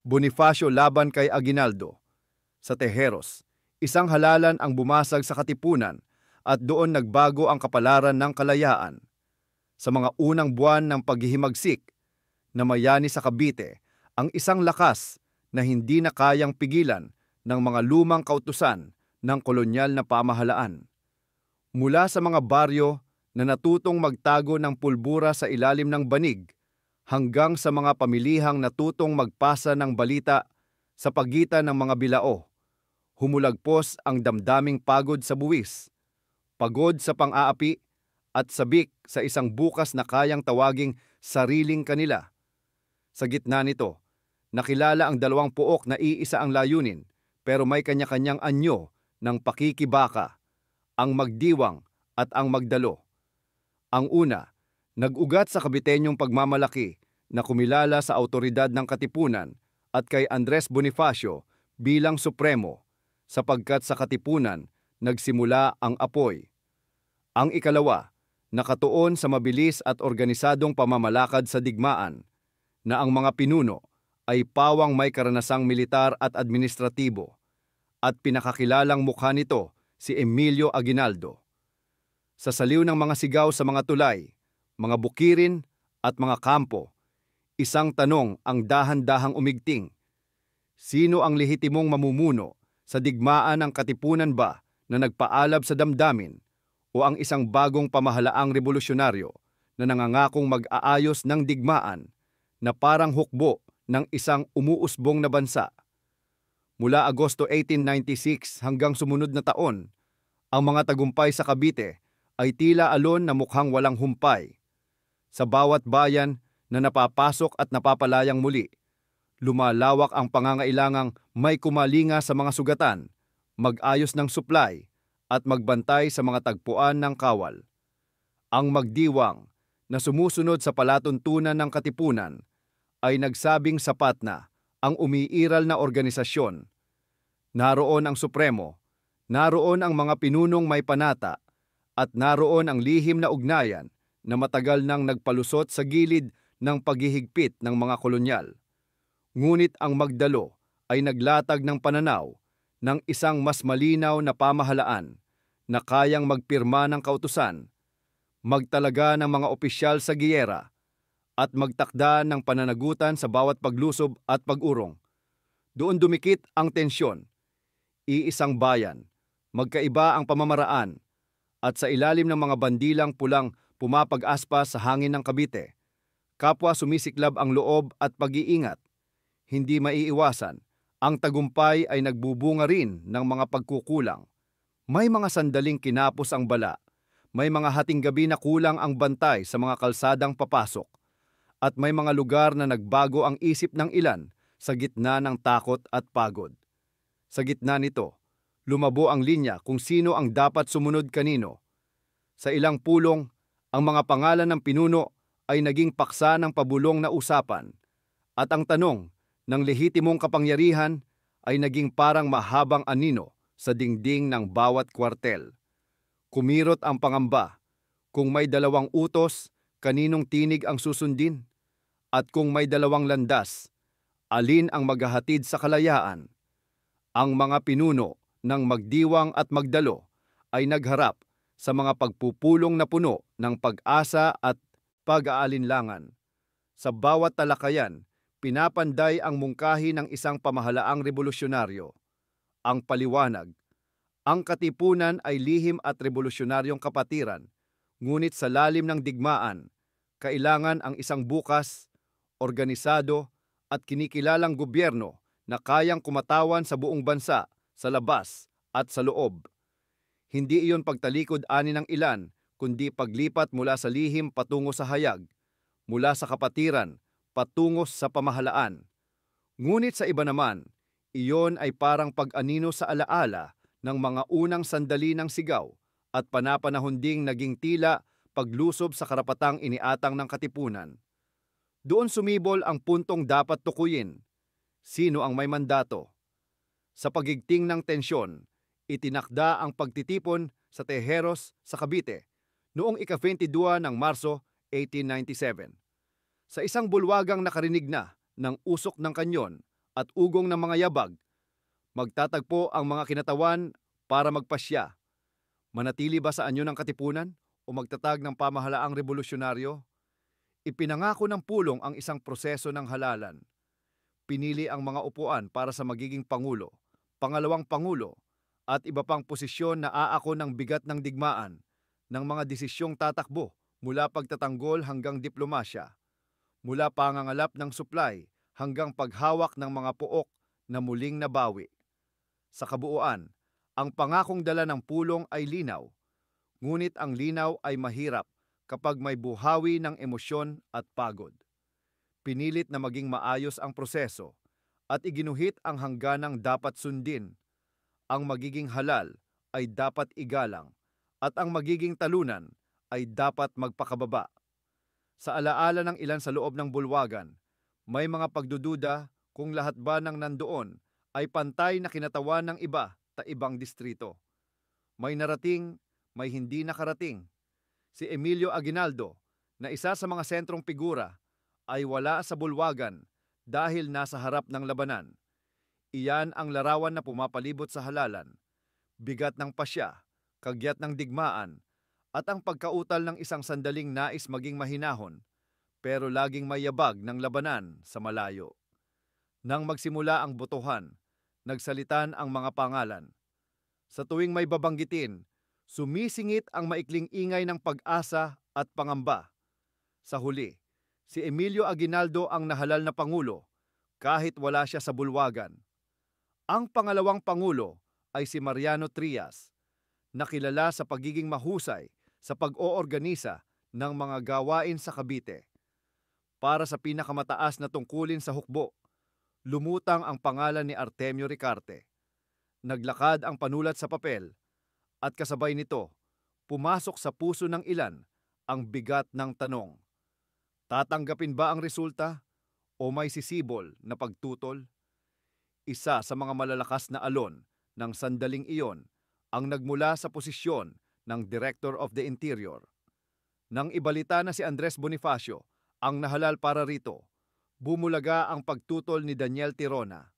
Bonifacio laban kay Aguinaldo. Sa Tejeros, isang halalan ang bumasag sa Katipunan at doon nagbago ang kapalaran ng kalayaan. Sa mga unang buwan ng paghihimagsik, namayani sa Cavite ang isang lakas na hindi na kayang pigilan ng mga lumang kautusan ng kolonyal na pamahalaan. Mula sa mga baryo na natutong magtago ng pulbura sa ilalim ng banig, hanggang sa mga pamilihang natutong magpasa ng balita sa pagitan ng mga bilao, humulagpos ang damdaming pagod sa buwis, pagod sa pang-aapi, at sabik sa isang bukas na kayang tawaging sariling kanila. Sa gitna nito, nakilala ang dalawang puok na iisa ang layunin, pero may kanya-kanyang anyo ng pakikibaka, ang magdiwang at ang magdalo. Ang una, nag-ugat sa Caviteñong pagmamalaki na kumilala sa awtoridad ng Katipunan at kay Andres Bonifacio bilang supremo, sapagkat sa Katipunan nagsimula ang apoy. Ang ikalawa, nakatuon sa mabilis at organisadong pamamalakad sa digmaan, na ang mga pinuno ay pawang may karanasang militar at administratibo, at pinakakilalang mukha nito si Emilio Aguinaldo. Sa saliw ng mga sigaw sa mga tulay, mga bukirin at mga kampo, isang tanong ang dahan-dahang umigting: sino ang lehitimong mamumuno sa digmaan ng Katipunan ba na nagpaalab sa damdamin, o ang isang bagong pamahalaang revolusyonaryo na nangangakong mag-aayos ng digmaan na parang hukbo ng isang umuusbong na bansa? Mula Agosto 1896 hanggang sumunod na taon, ang mga tagumpay sa Cavite ay tila alon na mukhang walang humpay. Sa bawat bayan na napapasok at napapalayang muli, lumalawak ang pangangailangang may kumalinga sa mga sugatan, mag-ayos ng supply, at magbantay sa mga tagpuan ng kawal. Ang magdiwang na sumusunod sa palatuntunan ng Katipunan ay nagsabing sapat na ang umiiral na organisasyon. Naroon ang Supremo, naroon ang mga pinunong may panata, at naroon ang lihim na ugnayan na matagal nang nagpalusot sa gilid ng paghihigpit ng mga kolonyal. Ngunit ang magdalo ay naglatag ng pananaw ng isang mas malinaw na pamahalaan na kayang magpirma ng kautusan, magtalaga ng mga opisyal sa giyera, at magtakda ng pananagutan sa bawat paglusob at pag-urong. Doon dumikit ang tensyon. Iisang bayan, magkaiba ang pamamaraan, at sa ilalim ng mga bandilang pulang pumapag-aspas sa hangin ng Cavite, kapwa sumisiklab ang loob at pag-iingat. Hindi maiiwasan, ang tagumpay ay nagbubunga rin ng mga pagkukulang. May mga sandaling kinapos ang bala, may mga hating gabi na kulang ang bantay sa mga kalsadang papasok, at may mga lugar na nagbago ang isip ng ilan sa gitna ng takot at pagod. Sa gitna nito, lumabo ang linya kung sino ang dapat sumunod kanino. Sa ilang pulong, ang mga pangalan ng pinuno ay naging paksa ng pabulong na usapan, at ang tanong ng lehitimong kapangyarihan ay naging parang mahabang anino sa dingding ng bawat kwartel. Kumirot ang pangamba: kung may dalawang utos, kaninong tinig ang susundin? At kung may dalawang landas, alin ang maghahatid sa kalayaan? Ang mga pinuno ng magdiwang at magdalo ay nagharap sa mga pagpupulong na puno ng pag-asa at pag-aalinlangan. Sa bawat talakayan, pinapanday ang mungkahi ng isang pamahalaang revolusyonaryo. Ang paliwanag: ang Katipunan ay lihim at revolusyonaryong kapatiran, ngunit sa lalim ng digmaan, kailangan ang isang bukas, organisado, at kinikilalang gobyerno na kayang kumatawan sa buong bansa, sa labas at sa loob. Hindi iyon pagtalikod ani ng ilan, kundi paglipat mula sa lihim patungo sa hayag, mula sa kapatiran patungo sa pamahalaan. Ngunit sa iba naman, iyon ay parang pag-anino sa alaala ng mga unang sandali ng sigaw at panapanahon ding naging tila paglusob sa karapatang iniatang ng Katipunan. Doon sumibol ang puntong dapat tukuyin: sino ang may mandato? Sa pagigting ng tensyon, itinakda ang pagtitipon sa Tejeros sa Cavite noong ika-22 ng Marso 1897. Sa isang bulwagang nakarinig na ng usok ng kanyon at ugong ng mga yabag. Magtatagpo ang mga kinatawan para magpasya. Manatili ba sa anyo ng katipunan o magtatag ng pamahalaang revolusyonaryo? Ipinangako ng pulong ang isang proseso ng halalan. Pinili ang mga upuan para sa magiging pangulo, pangalawang pangulo, at iba pang posisyon na aako ng bigat ng digmaan, ng mga desisyong tatakbo mula pagtatanggol hanggang diplomasya, mula pangangalap ng supply hanggang paghawak ng mga pook na muling nabawi. Sa kabuuan, ang pangakong dala ng pulong ay linaw, ngunit ang linaw ay mahirap kapag may buhawi ng emosyon at pagod. Pinilit na maging maayos ang proseso at iginuhit ang hangganang dapat sundin. Ang magiging halal ay dapat igalang at ang magiging talunan ay dapat magpakababa. Sa alaala ng ilan sa loob ng bulwagan, may mga pagdududa kung lahat ba ng nandoon ay pantay na kinatawan ng iba ta ibang distrito. May narating, may hindi nakarating. Si Emilio Aguinaldo, na isa sa mga sentrong figura, ay wala sa bulwagan dahil nasa harap ng labanan. Iyan ang larawan na pumapalibot sa halalan. Bigat ng pasya, kagyat ng digmaan, at ang pagkautal ng isang sandaling nais maging mahinahon, pero laging may yabag ng labanan sa malayo. Nang magsimula ang botohan, nagsalitan ang mga pangalan. Sa tuwing may babanggitin, sumisingit ang maikling ingay ng pag-asa at pangamba. Sa huli, si Emilio Aguinaldo ang nahalal na pangulo kahit wala siya sa bulwagan. Ang pangalawang pangulo ay si Mariano Trias, na kilala sa pagiging mahusay sa pag-oorganisa ng mga gawain sa Cavite. Para sa pinakamataas na tungkulin sa hukbo, lumutang ang pangalan ni Artemio Ricarte. Naglakad ang panulat sa papel at kasabay nito, pumasok sa puso ng ilan ang bigat ng tanong. Tatanggapin ba ang resulta o may sisibol na pagtutol? Isa sa mga malalakas na alon ng sandaling iyon ang nagmula sa posisyon ng Director of the Interior. Nang ibalita na si Andres Bonifacio ang nahalal para rito, bumulaga ang pagtutol ni Daniel Tirona.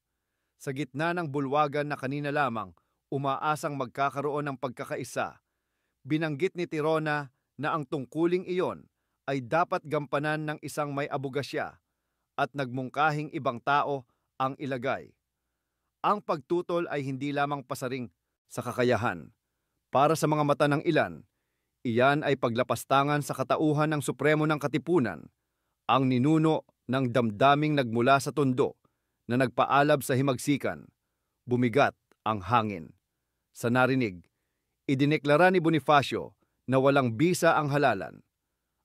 Sa gitna ng bulwagan na kanina lamang umaasang magkakaroon ng pagkakaisa, binanggit ni Tirona na ang tungkuling iyon ay dapat gampanan ng isang may abogasya at nagmungkahing ibang tao ang ilagay. Ang pagtutol ay hindi lamang pasaring sa kakayahan. Para sa mga mata ng ilan, iyan ay paglapastangan sa katauhan ng Supremo ng Katipunan, ang ninuno ng damdaming nagmula sa tondo na nagpaalab sa himagsikan. Bumigat ang hangin. Sa narinig, idineklara ni Bonifacio na walang bisa ang halalan.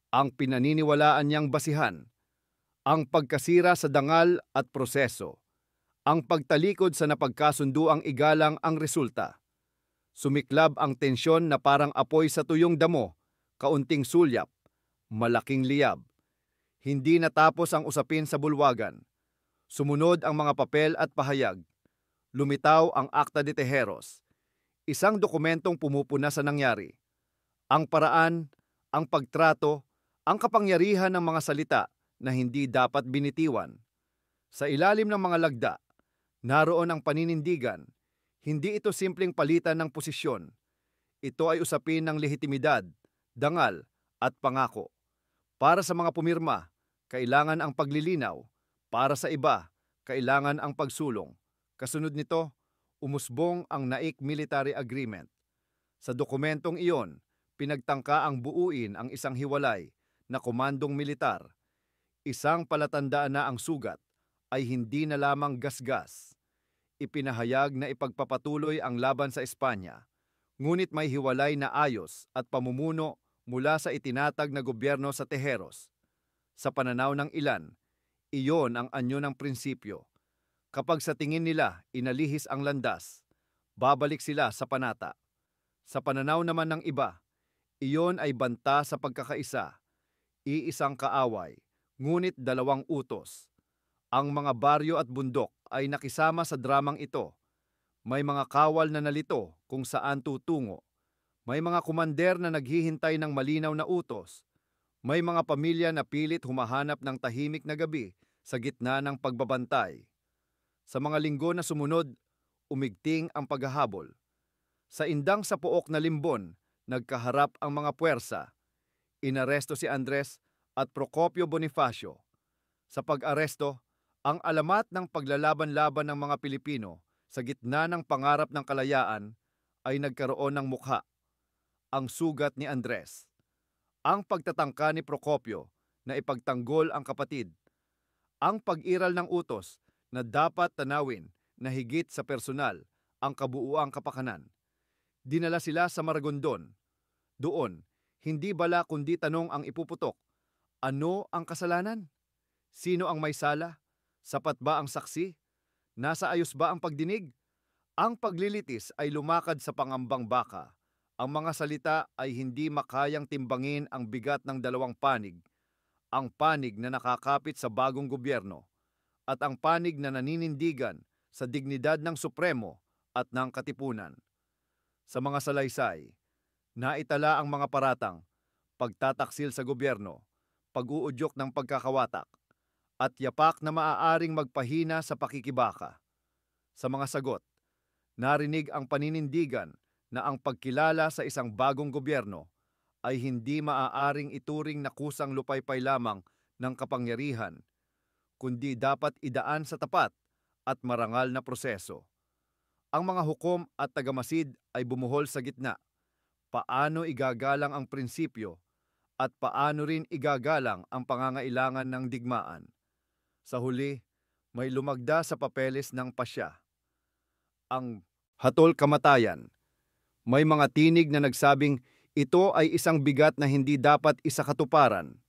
Ang pinaniniwalaan niyang basihan, ang pagkasira sa dangal at proseso, ang pagtalikod sa napagkasunduang igalang ang resulta. Sumiklab ang tensyon na parang apoy sa tuyong damo, kaunting sulyap, malaking liyab. Hindi natapos ang usapin sa bulwagan. Sumunod ang mga papel at pahayag. Lumitaw ang Acta de Tejeros, isang dokumentong pumupuna sa nangyari. Ang paraan, ang pagtrato, ang kapangyarihan ng mga salita na hindi dapat binitiwan. Sa ilalim ng mga lagda, naroon ang paninindigan. Hindi ito simpleng palitan ng posisyon. Ito ay usapin ng lehitimidad, dangal, at pangako. Para sa mga pumirma, kailangan ang paglilinaw. Para sa iba, kailangan ang pagsulong. Kasunod nito, umusbong ang Naik Military Agreement. Sa dokumentong iyon, pinagtangka ang buuin ang isang hiwalay na komandong militar. Isang palatandaan na ang sugat ay hindi na lamang gasgas. Ipinahayag na ipagpapatuloy ang laban sa Espanya, ngunit may hiwalay na ayos at pamumuno mula sa itinatag na gobyerno sa Tejeros. Sa pananaw ng ilan, iyon ang anyo ng prinsipyo. Kapag sa tingin nila inalihis ang landas, babalik sila sa panata. Sa pananaw naman ng iba, iyon ay banta sa pagkakaisa, iisang kaaway, ngunit dalawang utos. Ang mga baryo at bundok ay nakisama sa dramang ito. May mga kawal na nalito kung saan tutungo. May mga kumander na naghihintay ng malinaw na utos. May mga pamilya na pilit humahanap ng tahimik na gabi sa gitna ng pagbabantay. Sa mga linggo na sumunod, umigting ang paghahabol. Sa indang sa Pook na Limbon, nagkaharap ang mga puwersa. Inaresto si Andres at Procopio Bonifacio. Sa pag-aresto, ang alamat ng paglalaban-laban ng mga Pilipino sa gitna ng pangarap ng kalayaan ay nagkaroon ng mukha, ang sugat ni Andres. Ang pagtatangka ni Procopio na ipagtanggol ang kapatid. Ang pag-iral ng utos na dapat tanawin na higit sa personal ang kabuuang kapakanan. Dinala sila sa Maragondon. Doon, hindi bala kundi tanong ang ipuputok. Ano ang kasalanan? Sino ang may sala? Sapat ba ang saksi? Nasa ayos ba ang pagdinig? Ang paglilitis ay lumakad sa pangambang baka. Ang mga salita ay hindi makayang timbangin ang bigat ng dalawang panig. Ang panig na nakakapit sa bagong gobyerno at ang panig na naninindigan sa dignidad ng Supremo at ng Katipunan. Sa mga salaysay, naitala ang mga paratang, pagtataksil sa gobyerno, pag-uudyok ng pagkakawatak, at yapak na maaaring magpahina sa pakikibaka. Sa mga sagot, narinig ang paninindigan na ang pagkilala sa isang bagong gobyerno ay hindi maaaring ituring na kusang lupaypay lamang ng kapangyarihan, kundi dapat idaan sa tapat at marangal na proseso. Ang mga hukom at tagamasid ay bumuhol sa gitna. Paano igagalang ang prinsipyo at paano rin igagalang ang pangangailangan ng digmaan? Sa huli, may lumagda sa papeles ng pasya. Ang hatol kamatayan. May mga tinig na nagsabing ito ay isang bigat na hindi dapat isakatuparan.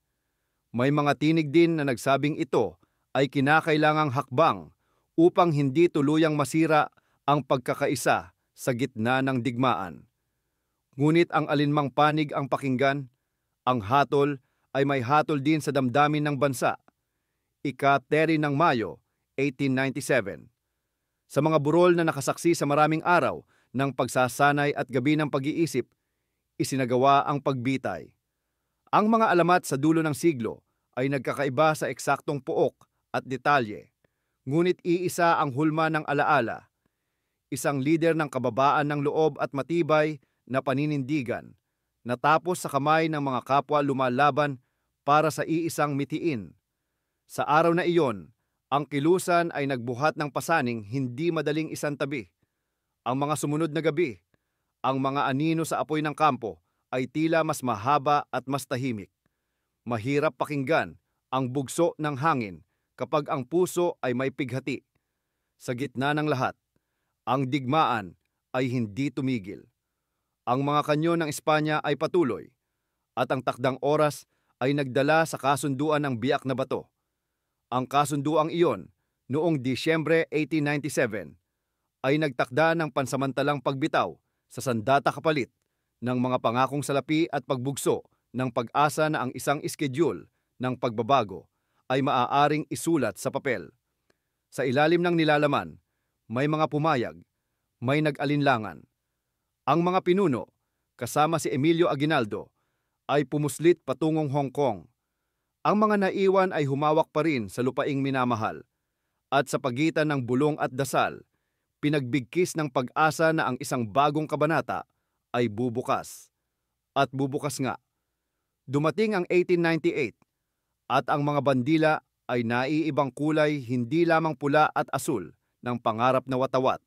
May mga tinig din na nagsabing ito ay kinakailangang hakbang upang hindi tuluyang masira ang pagkakaisa sa gitna ng digmaan. Ngunit ang alinmang panig ang pakinggan, ang hatol ay may hatol din sa damdamin ng bansa. Ika-3 ng Mayo, 1897. Sa mga burol na nakasaksi sa maraming araw ng pagsasanay at gabi ng pag-iisip, isinagawa ang pagbitay. Ang mga alamat sa dulo ng siglo ay nagkakaiba sa eksaktong pook at detalye, ngunit iisa ang hulma ng alaala. Isang lider ng kababaan ng loob at matibay na paninindigan, natapos sa kamay ng mga kapwa lumalaban para sa iisang mitiin. Sa araw na iyon, ang kilusan ay nagbuhat ng pasaning hindi madaling isantabi. Ang mga sumunod na gabi, ang mga anino sa apoy ng kampo ay tila mas mahaba at mas tahimik. Mahirap pakinggan ang bugso ng hangin kapag ang puso ay may pighati. Sa gitna ng lahat, ang digmaan ay hindi tumigil. Ang mga kanyon ng Espanya ay patuloy at ang takdang oras ay nagdala sa kasunduan ng Biak na Bato. Ang kasunduang iyon noong Disyembre 1897 ay nagtakda ng pansamantalang pagbitaw sa sandata kapalit ng mga pangakong salapi at pagbugso ng pag-asa na ang isang iskedyul ng pagbabago ay maaaring isulat sa papel. Sa ilalim ng nilalaman, may mga pumayag, may nag-alinlangan. Ang mga pinuno, kasama si Emilio Aguinaldo, ay pumuslit patungong Hong Kong. Ang mga naiwan ay humawak pa rin sa lupaing minamahal, at sa pagitan ng bulong at dasal, pinagbigkis ng pag-asa na ang isang bagong kabanata ay bubukas. At bubukas nga. Dumating ang 1898 at ang mga bandila ay naiibang kulay hindi lamang pula at asul ng pangarap na watawat,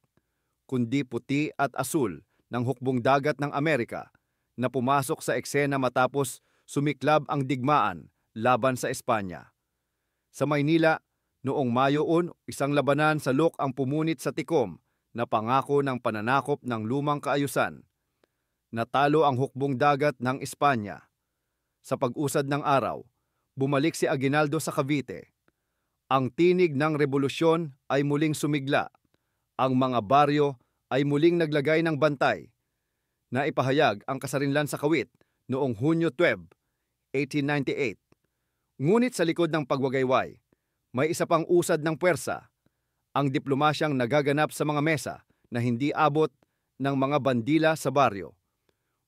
kundi puti at asul ng hukbong dagat ng Amerika na pumasok sa eksena matapos sumiklab ang digmaan laban sa Espanya. Sa Maynila, noong Mayo 1, isang labanan sa Lok ang pumunit sa tikom na pangako ng pananakop ng lumang kaayusan. Natalo ang hukbong dagat ng Espanya. Sa pag-usad ng araw, bumalik si Aguinaldo sa Cavite. Ang tinig ng rebolusyon ay muling sumigla. Ang mga baryo ay muling naglagay ng bantay. Naipahayag ang kasarinlan sa Kawit noong Hunyo 12, 1898. Ngunit sa likod ng pagwagayway, may isa pang usad ng puwersa, ang diplomasyang nagaganap sa mga mesa na hindi abot ng mga bandila sa baryo.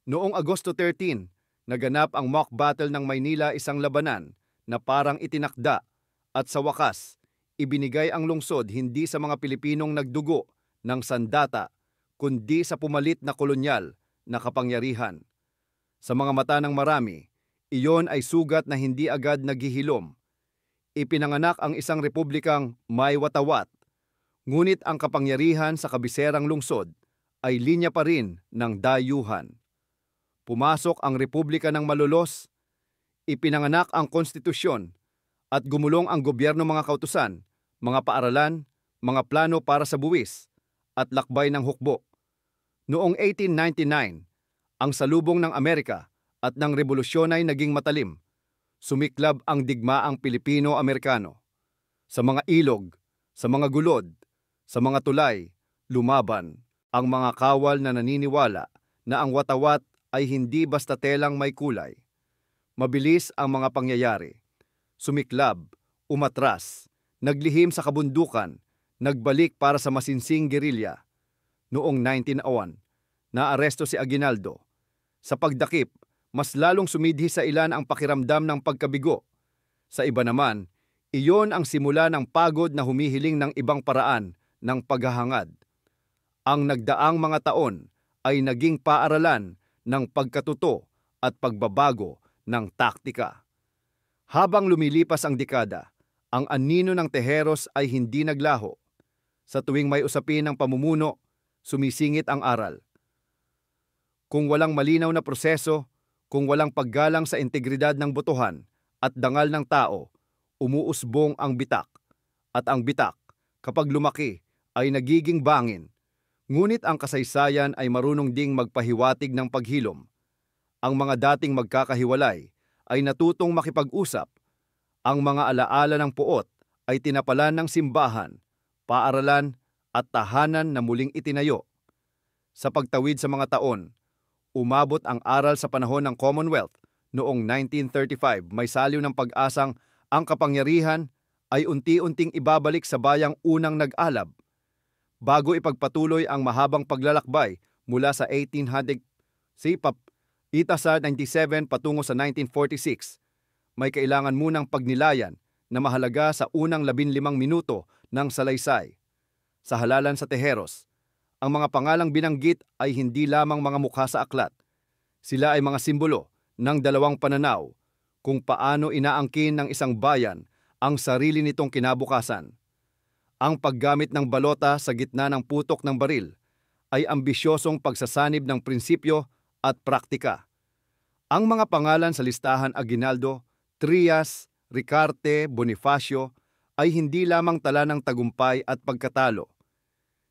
Noong Agosto 13, naganap ang mock battle ng Maynila, isang labanan na parang itinakda at sa wakas, ibinigay ang lungsod hindi sa mga Pilipinong nagdugo ng sandata, kundi sa pumalit na kolonyal na kapangyarihan. Sa mga mata ng marami, iyon ay sugat na hindi agad naghihilom. Ipinanganak ang isang republikang may watawat, ngunit ang kapangyarihan sa kabiserang lungsod ay linya pa rin ng dayuhan. Pumasok ang Republika ng Malolos, ipinanganak ang konstitusyon, at gumulong ang gobyerno mga kautusan, mga paaralan, mga plano para sa buwis, at lakbay ng hukbo. Noong 1899, ang salubong ng Amerika at ng rebolusyon ay naging matalim. Sumiklab ang digmaang Pilipino-Amerikano. Sa mga ilog, sa mga gulod, sa mga tulay, lumaban ang mga kawal na naniniwala na ang watawat ay hindi basta telang may kulay. Mabilis ang mga pangyayari. Sumiklab, umatras, naglihim sa kabundukan, nagbalik para sa masinsing gerilya. Noong 1901, naaresto si Aguinaldo. Sa pagdakip, mas lalong sumidhi sa ilan ang pakiramdam ng pagkabigo. Sa iba naman, iyon ang simula ng pagod na humihiling ng ibang paraan ng paghahangad. Ang nagdaang mga taon ay naging paaralan ng pagkatuto at pagbabago ng taktika. Habang lumilipas ang dekada, ang anino ng Tejeros ay hindi naglaho. Sa tuwing may usapin ng pamumuno, sumisingit ang aral. Kung walang malinaw na proseso, kung walang paggalang sa integridad ng botohan at dangal ng tao, umuusbong ang bitak. At ang bitak, kapag lumaki, ay nagiging bangin. Ngunit ang kasaysayan ay marunong ding magpahiwatig ng paghilom. Ang mga dating magkakahiwalay ay natutong makipag-usap. Ang mga alaala ng puot ay tinapalan ng simbahan, paaralan at tahanan na muling itinayo. Sa pagtawid sa mga taon, umabot ang aral sa panahon ng Commonwealth noong 1935, may saliw ng pag-asang ang kapangyarihan ay unti-unting ibabalik sa bayang unang nag-alab. Bago ipagpatuloy ang mahabang paglalakbay mula sa 1800 sa 97 patungo sa 1946, may kailangan munang pagnilayan na mahalaga sa unang 15 minuto ng salaysay. Sa halalan sa Tejeros, ang mga pangalang binanggit ay hindi lamang mga mukha sa aklat. Sila ay mga simbolo ng dalawang pananaw kung paano inaangkin ng isang bayan ang sarili nitong kinabukasan. Ang paggamit ng balota sa gitna ng putok ng baril ay ambisyosong pagsasanib ng prinsipyo at praktika. Ang mga pangalan sa listahan Aguinaldo, Trias, Ricarte, Bonifacio ay hindi lamang tala ng tagumpay at pagkatalo.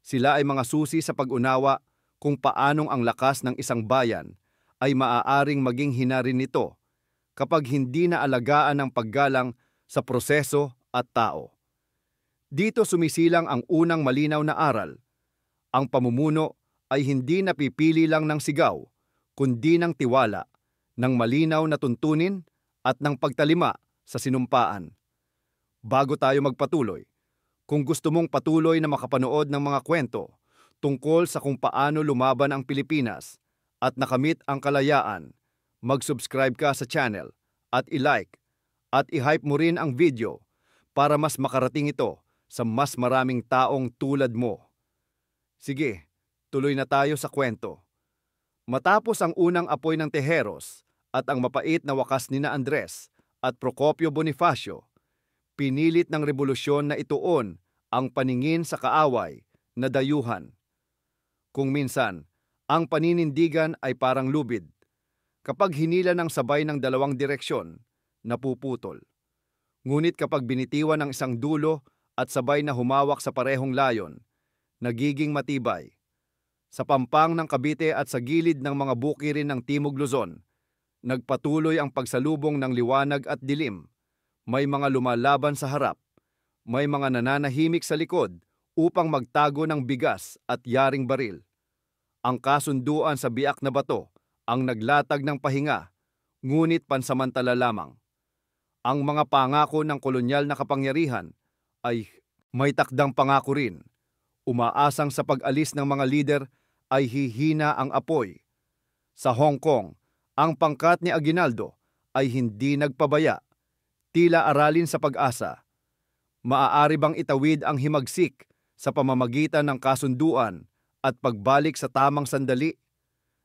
Sila ay mga susi sa pag-unawa kung paanong ang lakas ng isang bayan ay maaaring maging hinarin nito kapag hindi na alagaan ng paggalang sa proseso at tao. Dito sumisilang ang unang malinaw na aral. Ang pamumuno ay hindi napipili lang ng sigaw, kundi ng tiwala, ng malinaw na tuntunin at ng pagtalima sa sinumpaan. Bago tayo magpatuloy, kung gusto mong patuloy na makapanood ng mga kwento tungkol sa kung paano lumaban ang Pilipinas at nakamit ang kalayaan, mag-subscribe ka sa channel at i-like at i-hype mo rin ang video para mas makarating ito sa mas maraming taong tulad mo. Sige, tuloy na tayo sa kwento. Matapos ang unang apoy ng Tejeros at ang mapait na wakas nina Andres at Procopio Bonifacio, pinilit ng rebolusyon na ituon ang paningin sa kaaway na dayuhan. Kung minsan, ang paninindigan ay parang lubid. Kapag hinila ng sabay ng dalawang direksyon, napuputol. Ngunit kapag binitiwan ng isang dulo at sabay na humawak sa parehong layon, nagiging matibay. Sa pampang ng Cavite at sa gilid ng mga bukirin ng Timog Luzon, nagpatuloy ang pagsalubong ng liwanag at dilim. May mga lumalaban sa harap, may mga nananahimik sa likod upang magtago ng bigas at yaring baril. Ang kasunduan sa biak na bato ang naglatag ng pahinga, ngunit pansamantala lamang. Ang mga pangako ng kolonyal na kapangyarihan ay may takdang pangako rin. Umaasang sa pag-alis ng mga lider ay hihina ang apoy. Sa Hong Kong, ang pangkat ni Aguinaldo ay hindi nagpabaya. Tila aralin sa pag-asa. Maaari bang itawid ang himagsik sa pamamagitan ng kasunduan at pagbalik sa tamang sandali?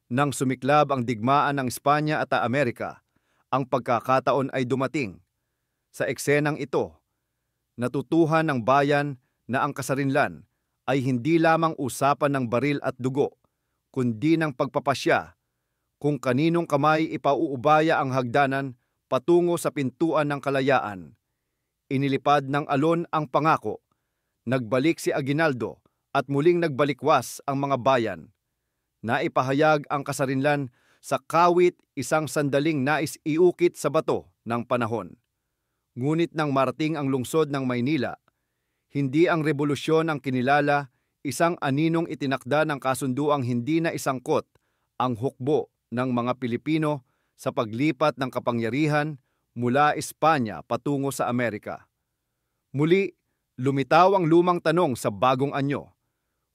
Nang sumiklab ang digmaan ng Espanya at Amerika, ang pagkakataon ay dumating. Sa eksenang ito, natutuhan ng bayan na ang kasarinlan ay hindi lamang usapan ng baril at dugo, kundi ng pagpapasya kung kaninong kamay ipauubaya ang hagdanan patungo sa pintuan ng kalayaan. Inilipad ng alon ang pangako, nagbalik si Aguinaldo at muling nagbalikwas ang mga bayan. Naipahayag ang kasarinlan sa kawit, isang sandaling nais iukit sa bato ng panahon. Ngunit nang marating ang lungsod ng Maynila, hindi ang revolusyon ang kinilala, isang aninong itinakda ng kasunduang hindi na isangkot ang hukbo ng mga Pilipino sa paglipat ng kapangyarihan mula Espanya patungo sa Amerika. Muli, lumitaw ang lumang tanong sa bagong anyo,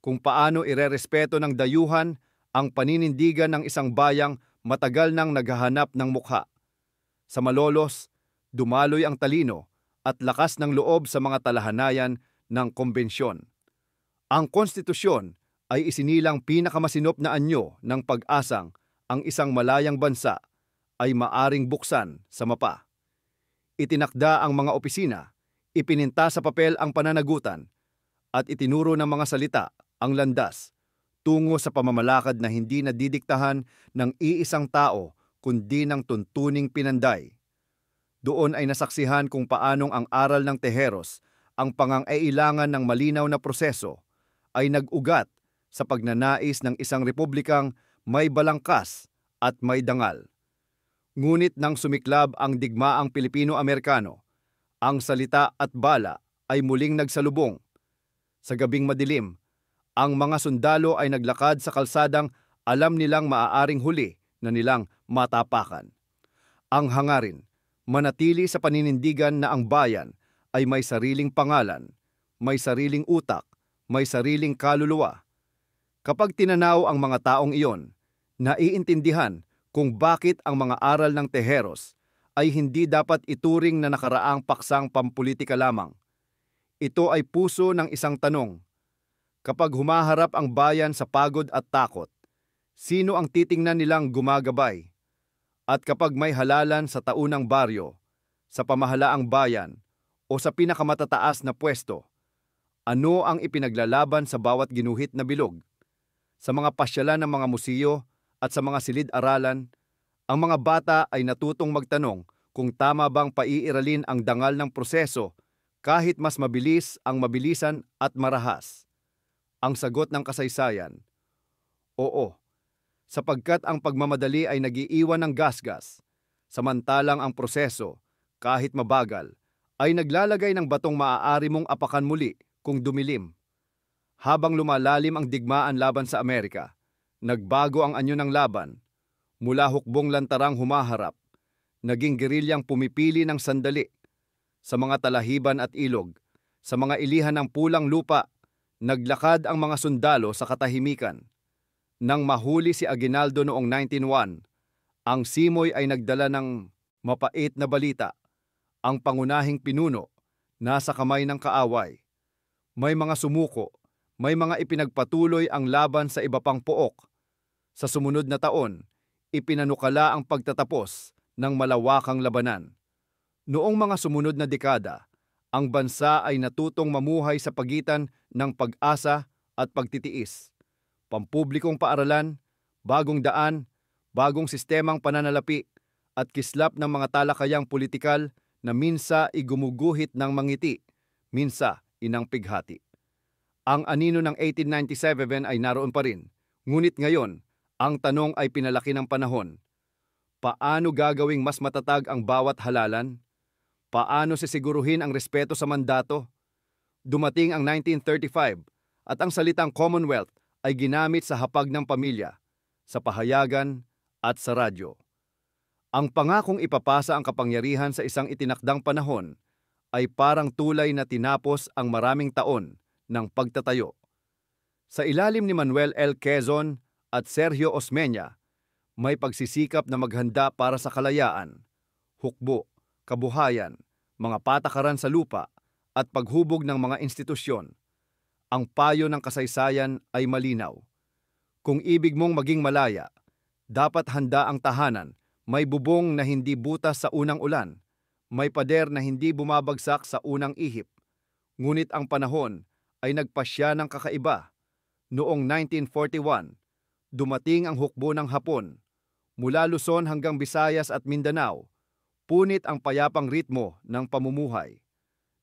kung paano irerespeto ng dayuhan ang paninindigan ng isang bayang matagal nang naghahanap ng mukha. Sa Malolos, dumaloy ang talino at lakas ng loob sa mga talahanayan ng kombensyon. Ang konstitusyon ay isinilang pinakamasinop na anyo ng pag-asang ang isang malayang bansa ay maaring buksan sa mapa. Itinakda ang mga opisina, ipininta sa papel ang pananagutan, at itinuro ng mga salita ang landas tungo sa pamamalakad na hindi nadidiktahan ng iisang tao kundi ng tuntuning pinanday. Doon ay nasaksihan kung paanong ang aral ng Tejeros, ang pangangailangan ng malinaw na proseso, ay nag-ugat sa pagnanais ng isang republikang may balangkas at may dangal. Ngunit nang sumiklab ang digmaang Pilipino-Amerikano, ang salita at bala ay muling nagsalubong. Sa gabing madilim, ang mga sundalo ay naglakad sa kalsadang alam nilang maaaring huli na nilang matapakan. Ang hangarin, manatili sa paninindigan na ang bayan ay may sariling pangalan, may sariling utak, may sariling kaluluwa. Kapag tinanaw ang mga taong iyon, naiintindihan kung bakit ang mga aral ng Tejeros ay hindi dapat ituring na nakaraang paksang pampulitika lamang. Ito ay puso ng isang tanong. Kapag humaharap ang bayan sa pagod at takot, sino ang titingnan nilang gumagabay? At kapag may halalan sa taunang baryo, sa pamahalaang bayan, o sa pinakamatataas na pwesto, ano ang ipinaglalaban sa bawat ginuhit na bilog? Sa mga pasyalan ng mga museo at sa mga silid-aralan, ang mga bata ay natutong magtanong kung tama bang paiiralin ang dangal ng proseso kahit mas mabilis ang mabilisan at marahas. Ang sagot ng kasaysayan, oo, sapagkat ang pagmamadali ay nagiiwan ng gasgas, samantalang ang proseso, kahit mabagal, ay naglalagay ng batong maaari mong apakan muli kung dumilim. Habang lumalalim ang digmaan laban sa Amerika, nagbago ang anyo ng laban, mula hukbong lantarang humaharap, naging gerilyang pumipili ng sandali, sa mga talahiban at ilog, sa mga ilihan ng pulang lupa, naglakad ang mga sundalo sa katahimikan. Nang mahuli si Aguinaldo noong 1901, ang Simoy ay nagdala ng mapait na balita. Ang pangunahing pinuno, nasa kamay ng kaaway. May mga sumuko, may mga ipinagpatuloy ang laban sa iba pang pook. Sa sumunod na taon, ipinanukala ang pagtatapos ng malawakang labanan. Noong mga sumunod na dekada, ang bansa ay natutong mamuhay sa pagitan ng pag-asa at pagtitiis. Pampublikong paaralan, bagong daan, bagong sistemang pananalapi, at kislap ng mga talakayang politikal na minsa igumuguhit ng mangiti, minsa inang pighati. Ang anino ng 1897 ay naroon pa rin, ngunit ngayon, ang tanong ay pinalaki ng panahon. Paano gagawing mas matatag ang bawat halalan? Paano sisiguruhin ang respeto sa mandato? Dumating ang 1935 at ang salitang Commonwealth ay ginamit sa hapag ng pamilya, sa pahayagan at sa radyo. Ang pangakong ipapasa ang kapangyarihan sa isang itinakdang panahon ay parang tulay na tinapos ang maraming taon ng pagtatayo. Sa ilalim ni Manuel L. Quezon at Sergio Osmeña, may pagsisikap na maghanda para sa kalayaan, hukbo, kabuhayan, mga patakaran sa lupa, at paghubog ng mga institusyon. Ang payo ng kasaysayan ay malinaw. Kung ibig mong maging malaya, dapat handa ang tahanan, may bubong na hindi butas sa unang ulan, may pader na hindi bumabagsak sa unang ihip. Ngunit ang panahon ay nagpasya ng kakaiba. Noong 1941, dumating ang hukbo ng Hapon. Mula Luzon hanggang Visayas at Mindanao, punit ang payapang ritmo ng pamumuhay.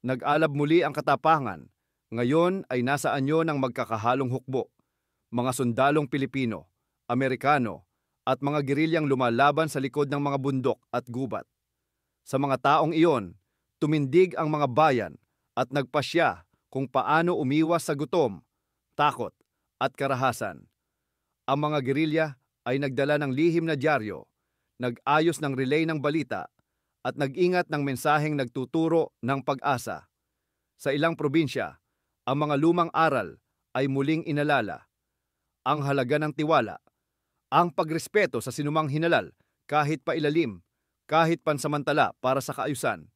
Nag-alab muli ang katapangan. Ngayon ay nasa anyo ng magkakahalong hukbo. Mga sundalong Pilipino, Amerikano, at mga gerilyang lumalaban sa likod ng mga bundok at gubat. Sa mga taong iyon, tumindig ang mga bayan at nagpasya kung paano umiwas sa gutom, takot, at karahasan. Ang mga gerilya ay nagdala ng lihim na dyaryo, nag-ayos ng relay ng balita, at nag-ingat ng mensaheng nagtuturo ng pag-asa. Sa ilang probinsya, ang mga lumang aral ay muling inalala. Ang halaga ng tiwala, ang pagrespeto sa sinumang hinalal, kahit pailalim, kahit pansamantala para sa kaayusan.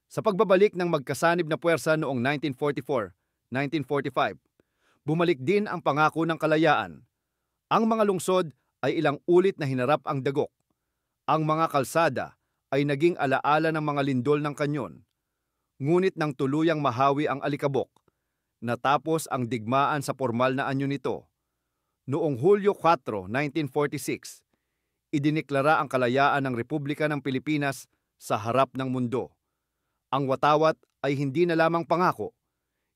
Sa pagbabalik ng magkasanib na puwersa noong 1944-1945, bumalik din ang pangako ng kalayaan. Ang mga lungsod ay ilang ulit na hinarap ang dagok. Ang mga kalsada ay naging alaala ng mga lindol ng kanyon. Ngunit nang tuluyang mahawi ang alikabok, natapos ang digmaan sa formal na anyo nito. Noong Hulyo 4, 1946, idiniklara ang kalayaan ng Republika ng Pilipinas sa harap ng mundo. Ang watawat ay hindi na lamang pangako.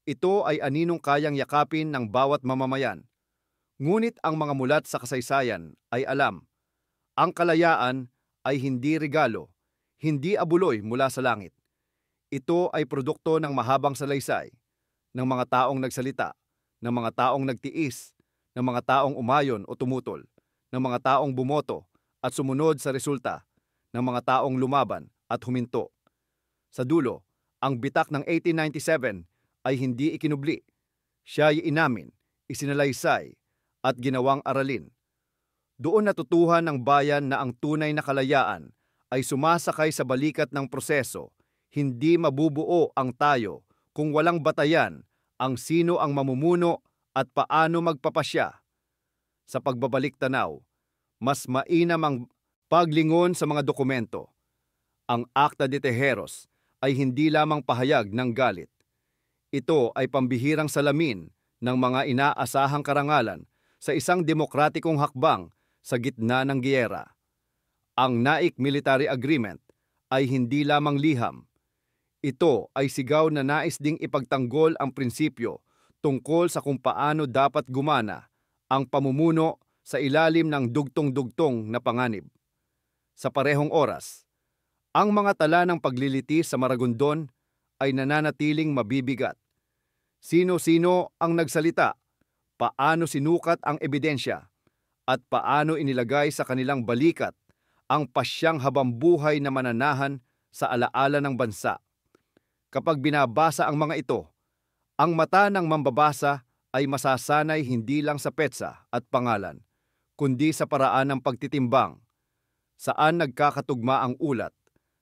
Ito ay aninong kayang yakapin ng bawat mamamayan. Ngunit ang mga mulat sa kasaysayan ay alam. Ang kalayaan ay hindi regalo, hindi abuloy mula sa langit. Ito ay produkto ng mahabang salaysay, ng mga taong nagsalita, ng mga taong nagtiis, ng mga taong umayon o tumutol, ng mga taong bumoto at sumunod sa resulta, ng mga taong lumaban at huminto. Sa dulo, ang bitak ng 1897 ay hindi ikinubli. Siya ay inamin, isinalaysay, at ginawang aralin. Doon natutuhan ng bayan na ang tunay na kalayaan ay sumasakay sa balikat ng proseso. Hindi mabubuo ang tayo kung walang batayan ang sino ang mamumuno at paano magpapasya. Sa pagbabalik tanaw, mas mainam ang paglingon sa mga dokumento. Ang Acta de Tejeros ay hindi lamang pahayag ng galit. Ito ay pambihirang salamin ng mga inaasahang karangalan sa isang demokratikong hakbang sa gitna ng giyera. Ang Naik Military Agreement ay hindi lamang liham. Ito ay sigaw na nais ding ipagtanggol ang prinsipyo tungkol sa kung paano dapat gumana ang pamumuno sa ilalim ng dugtong-dugtong na panganib. Sa parehong oras, ang mga tala ng paglilitis sa Maragondon ay nananatiling mabibigat. Sino-sino ang nagsalita, paano sinukat ang ebidensya, at paano inilagay sa kanilang balikat ang pasyang habambuhay na mananahan sa alaala ng bansa. Kapag binabasa ang mga ito, ang mata ng mambabasa ay masasanay hindi lang sa petsa at pangalan, kundi sa paraan ng pagtitimbang. Saan nagkakatugma ang ulat,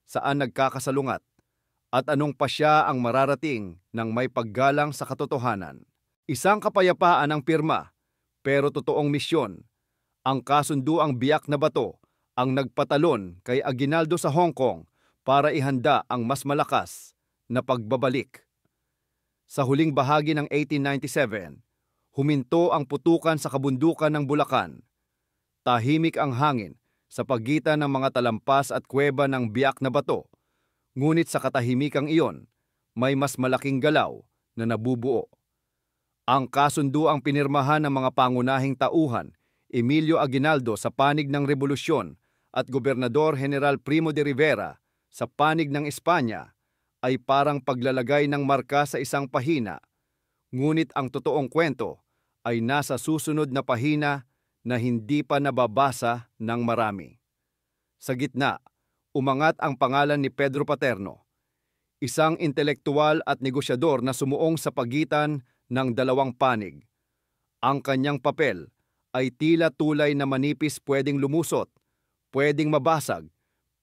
saan nagkakasalungat, at anong pasya ang mararating ng may paggalang sa katotohanan. Isang kapayapaan ang pirma, pero totoong misyon. Ang kasunduang biyak na bato ang nagpatalon kay Aguinaldo sa Hong Kong para ihanda ang mas malakas na pagbabalik. Sa huling bahagi ng 1897, huminto ang putukan sa kabundukan ng Bulacan. Tahimik ang hangin sa pagitan ng mga talampas at kuweba ng biyak na bato. Ngunit sa katahimikang iyon, may mas malaking galaw na nabubuo. Ang kasunduang pinirmahan ng mga pangunahing tauhan, Emilio Aguinaldo sa panig ng Rebolusyon at Gobernador General Primo de Rivera sa panig ng Espanya, ay parang paglalagay ng marka sa isang pahina. Ngunit ang totoong kwento ay nasa susunod na pahina na hindi pa nababasa ng marami. Sa gitna, umangat ang pangalan ni Pedro Paterno, isang intelektual at negosyador na sumuong sa pagitan ng dalawang panig. Ang kanyang papel ay tila tulay na manipis, pwedeng lumusot, pwedeng mabasag,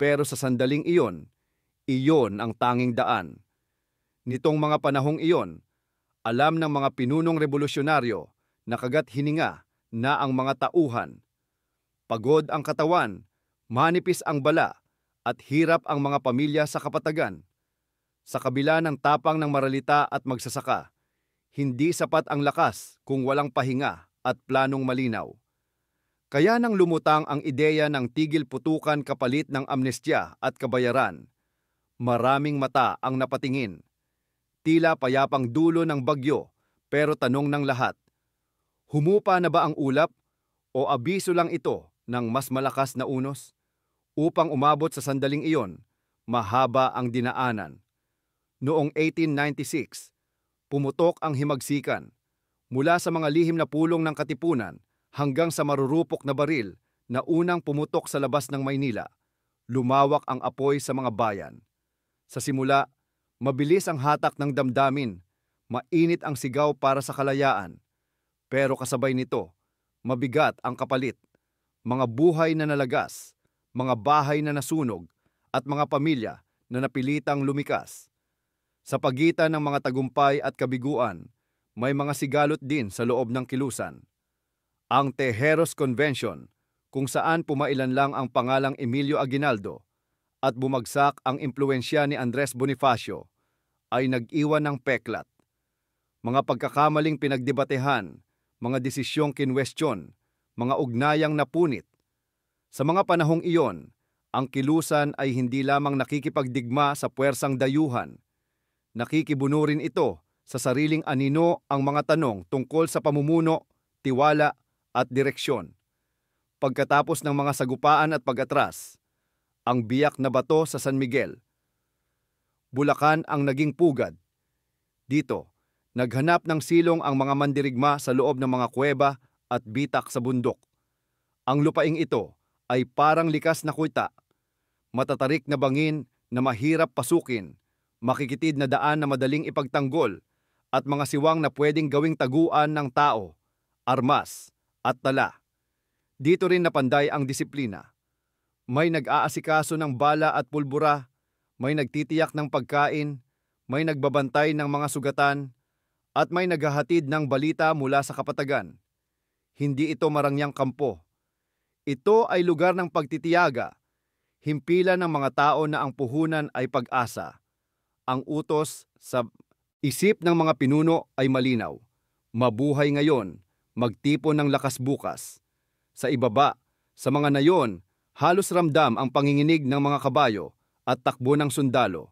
pero sa sandaling iyon ang tanging daan. Nitong mga panahong iyon, alam ng mga pinunong revolusyonaryo na kagat hininga na ang mga tauhan. Pagod ang katawan, manipis ang bala, at hirap ang mga pamilya sa kapatagan. Sa kabila ng tapang ng maralita at magsasaka, hindi sapat ang lakas kung walang pahinga at planong malinaw. Kaya nang lumutang ang ideya ng tigil putukan kapalit ng amnestya at kabayaran, maraming mata ang napatingin. Tila payapang dulo ng bagyo, pero tanong ng lahat, humupa na ba ang ulap o abiso lang ito ng mas malakas na unos? Upang umabot sa sandaling iyon, mahaba ang dinaanan. Noong 1896, pumutok ang himagsikan mula sa mga lihim na pulong ng Katipunan hanggang sa marurupok na baril na unang pumutok sa labas ng Maynila. Lumawak ang apoy sa mga bayan. Sa simula, mabilis ang hatak ng damdamin, mainit ang sigaw para sa kalayaan. Pero kasabay nito, mabigat ang kapalit, mga buhay na nalagas, mga bahay na nasunog, at mga pamilya na napilitang lumikas. Sa pagitan ng mga tagumpay at kabiguan, may mga sigalot din sa loob ng kilusan. Ang Tejeros Convention, kung saan pumailan lang ang pangalang Emilio Aguinaldo at bumagsak ang impluensya ni Andres Bonifacio, ay nag-iwan ng peklat. Mga pagkakamaling pinagdebatehan, mga desisyong kinwestiyon, mga ugnayang napunit. Sa mga panahong iyon, ang kilusan ay hindi lamang nakikipagdigma sa puwersang dayuhan. Nakikibuno rin ito sa sariling anino ang mga tanong tungkol sa pamumuno, tiwala at direksyon. Pagkatapos ng mga sagupaan at pag-atras, ang biyak na bato sa San Miguel, Bulacan ang naging pugad. Dito, naghanap ng silong ang mga mandirigma sa loob ng mga kuweba at bitak sa bundok. Ang lupaing ito ay parang likas na kuita, matatarik na bangin na mahirap pasukin, makikitid na daan na madaling ipagtanggol, at mga siwang na pwedeng gawing taguan ng tao, armas, at tala. Dito rin napanday ang disiplina. May nag-aasikaso ng bala at pulbura, may nagtitiyak ng pagkain, may nagbabantay ng mga sugatan, at may naghahatid ng balita mula sa kapatagan. Hindi ito marangyang kampo. Ito ay lugar ng pagtitiyaga, himpilan ng mga tao na ang puhunan ay pag-asa. Ang utos sa isip ng mga pinuno ay malinaw. Mabuhay ngayon, magtipon ng lakas bukas. Sa ibaba, sa mga nayon, halos ramdam ang panginginig ng mga kabayo at takbo ng sundalo.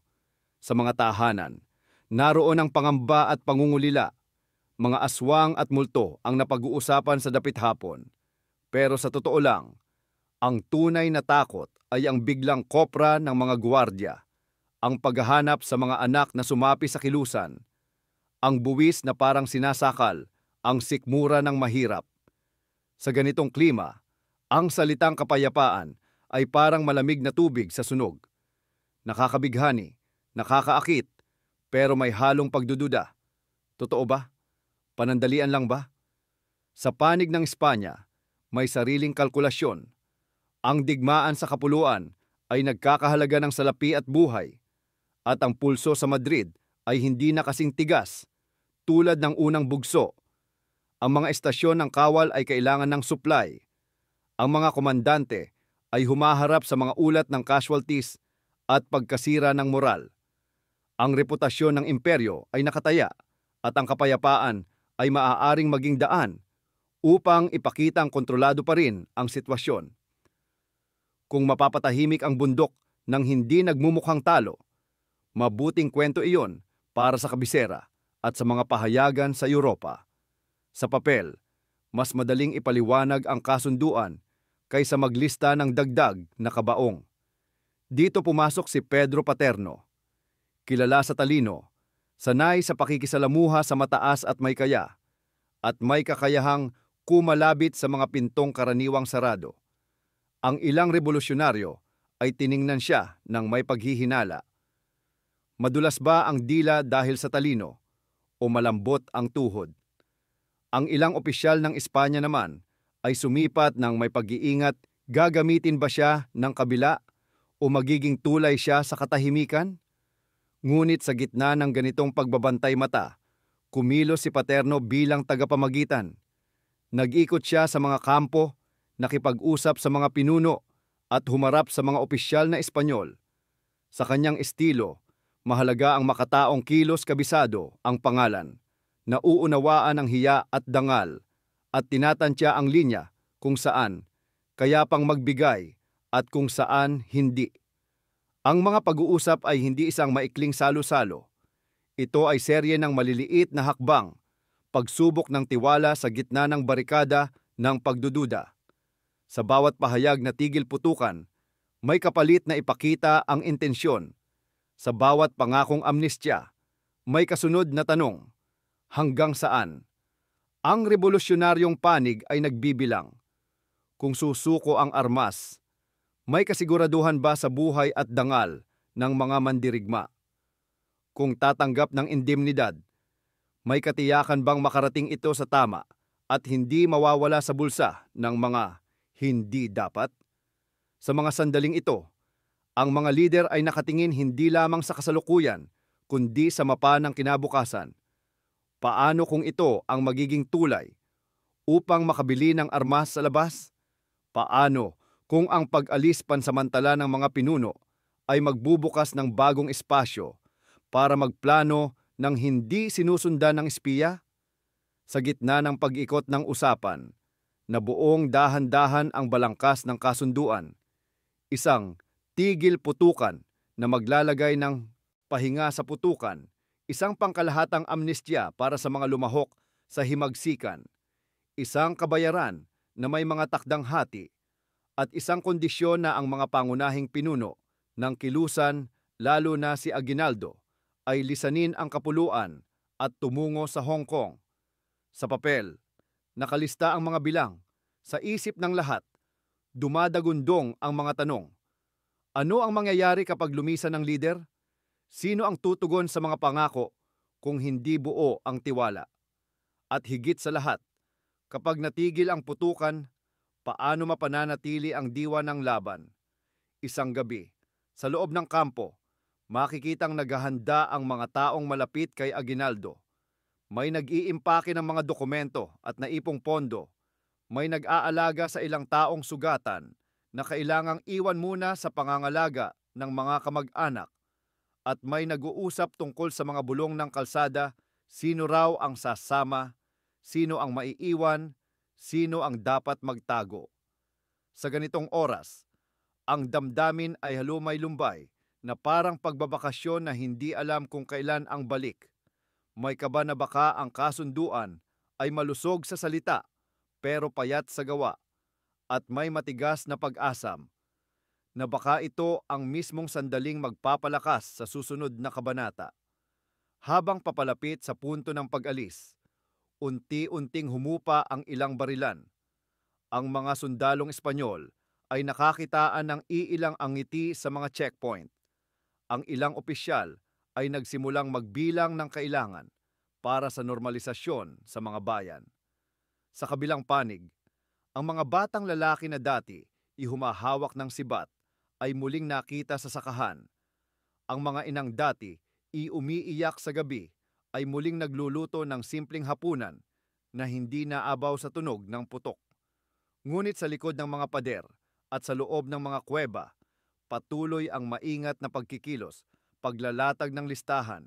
Sa mga tahanan, naroon ang pangamba at pangungulila. Mga aswang at multo ang napag-uusapan sa dapit hapon. Pero sa totoo lang, ang tunay na takot ay ang biglang kopra ng mga gwardiya, ang paghahanap sa mga anak na sumapi sa kilusan, ang buwis na parang sinasakal, ang sikmura ng mahirap. Sa ganitong klima, ang salitang kapayapaan ay parang malamig na tubig sa sunog. Nakakabighani, nakakaakit, pero may halong pagdududa. Totoo ba? Panandalian lang ba? Sa panig ng Espanya, may sariling kalkulasyon. Ang digmaan sa kapuluan ay nagkakahalaga ng salapi at buhay, at ang pulso sa Madrid ay hindi na kasing tigas, tulad ng unang bugso. Ang mga estasyon ng kawal ay kailangan ng supply. Ang mga komandante ay humaharap sa mga ulat ng casualties at pagkasira ng moral. Ang reputasyon ng imperyo ay nakataya, at ang kapayapaan ay maaaring maging daan upang ipakitang kontrolado pa rin ang sitwasyon. Kung mapapatahimik ang bundok ng hindi nagmumukhang talo, mabuting kwento iyon para sa kabisera at sa mga pahayagan sa Europa. Sa papel, mas madaling ipaliwanag ang kasunduan kaysa maglista ng dagdag na kabaong. Dito pumasok si Pedro Paterno. Kilala sa talino, sanay sa pakikisalamuha sa mataas at may kaya, at may kakayahang kumalabit sa mga pintong karaniwang sarado. Ang ilang revolusyonaryo ay tiningnan siya ng may paghihinala. Madulas ba ang dila dahil sa talino o malambot ang tuhod? Ang ilang opisyal ng Espanya naman ay sumipat ng may pag-iingat, gagamitin ba siya ng kabila o magiging tulay siya sa katahimikan? Ngunit sa gitna ng ganitong pagbabantay mata, kumilos si Paterno bilang tagapamagitan. Nag-ikot siya sa mga kampo, nakipag-usap sa mga pinuno, at humarap sa mga opisyal na Espanyol. Sa kanyang estilo, mahalaga ang makataong kilos kabisado ang pangalan, nauunawaan ang hiya at dangal, at tinatantya ang linya kung saan kaya pang magbigay at kung saan hindi. Ang mga pag-uusap ay hindi isang maikling salo-salo. Ito ay serye ng maliliit na hakbang, pagsubok ng tiwala sa gitna ng barikada ng pagdududa. Sa bawat pahayag na tigil putukan, may kapalit na ipakita ang intensyon. Sa bawat pangakong amnestya, may kasunod na tanong, hanggang saan? Ang revolusyonaryong panig ay nagbibilang. Kung susuko ang armas, may kasiguraduhan ba sa buhay at dangal ng mga mandirigma? Kung tatanggap ng indemnidad, may katiyakan bang makarating ito sa tama at hindi mawawala sa bulsa ng mga hindi dapat? Sa mga sandaling ito, ang mga lider ay nakatingin hindi lamang sa kasalukuyan, kundi sa mapa ng kinabukasan. Paano kung ito ang magiging tulay upang makabili ng armas sa labas? Paano kung ang pag-alis pansamantala ng mga pinuno ay magbubukas ng bagong espasyo para magplano ng hindi sinusundan ng espiya? Sa gitna ng pag-ikot ng usapan, na buong dahan-dahan ang balangkas ng kasunduan, isang tigil putukan na maglalagay ng pahinga sa putukan, isang pangkalahatang amnestya para sa mga lumahok sa himagsikan, isang kabayaran na may mga takdang hati, at isang kondisyon na ang mga pangunahing pinuno ng kilusan, lalo na si Aguinaldo, ay lisanin ang kapuluan at tumungo sa Hong Kong. Sa papel, nakalista ang mga bilang. Sa isip ng lahat, dumadagundong ang mga tanong. Ano ang mangyayari kapag lumisan ng lider? Sino ang tutugon sa mga pangako kung hindi buo ang tiwala? At higit sa lahat, kapag natigil ang putukan, paano mapananatili ang diwa ng laban? Isang gabi, sa loob ng kampo, makikitang naghahanda ang mga taong malapit kay Aguinaldo. May nag-iimpake ng mga dokumento at naipong pondo. May nag-aalaga sa ilang taong sugatan na kailangang iwan muna sa pangangalaga ng mga kamag-anak. At may nag-uusap tungkol sa mga bulong ng kalsada, sino raw ang sasama, sino ang maiiwan, sino ang dapat magtago. Sa ganitong oras, ang damdamin ay halumay-lumbay na parang pagbabakasyon na hindi alam kung kailan ang balik. May kaba na baka ang kasunduan ay malusog sa salita pero payat sa gawa, at may matigas na pag-asam na baka ito ang mismong sandaling magpapalakas sa susunod na kabanata. Habang papalapit sa punto ng pag-alis, unti-unting humupa ang ilang barilan. Ang mga sundalong Espanyol ay nakakitaan ng iilang angiti sa mga checkpoint. Ang ilang opisyal ay nagsimulang magbilang ng kailangan para sa normalisasyon sa mga bayan. Sa kabilang panig, ang mga batang lalaki na dati ihumahawak ng sibat ay muling nakita sa sakahan. Ang mga inang dati umiiyak sa gabi ay muling nagluluto ng simpleng hapunan na hindi naabaw sa tunog ng putok. Ngunit sa likod ng mga pader at sa loob ng mga kuweba, patuloy ang maingat na pagkikilos, paglalatag ng listahan,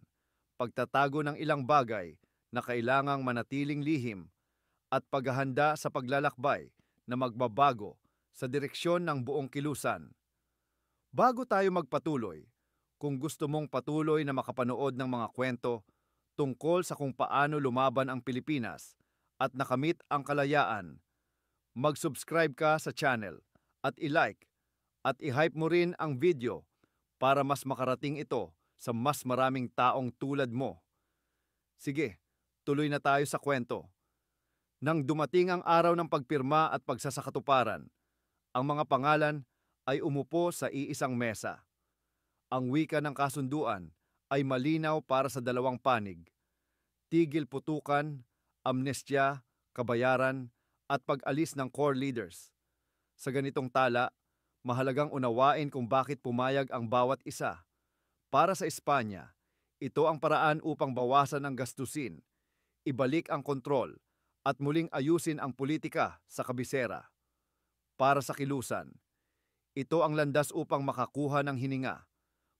pagtatago ng ilang bagay na kailangang manatiling lihim, at paghahanda sa paglalakbay na magbabago sa direksyon ng buong kilusan. Bago tayo magpatuloy, kung gusto mong patuloy na makapanood ng mga kwento tungkol sa kung paano lumaban ang Pilipinas at nakamit ang kalayaan, mag-subscribe ka sa channel at i-like at i-hype mo rin ang video para mas makarating ito sa mas maraming taong tulad mo. Sige, tuloy na tayo sa kwento. Nang dumating ang araw ng pagpirma at pagsasakatuparan, ang mga pangalan ay umupo sa iisang mesa. Ang wika ng kasunduan ay malinaw para sa dalawang panig: tigil putukan, amnestya, kabayaran, at pag-alis ng core leaders. Sa ganitong tala, mahalagang unawain kung bakit pumayag ang bawat isa. Para sa Espanya, Ito ang paraan upang bawasan ang gastusin, ibalik ang kontrol, at muling ayusin ang politika sa kabisera. Para sa kilusan, ito ang landas upang makakuha ng hininga,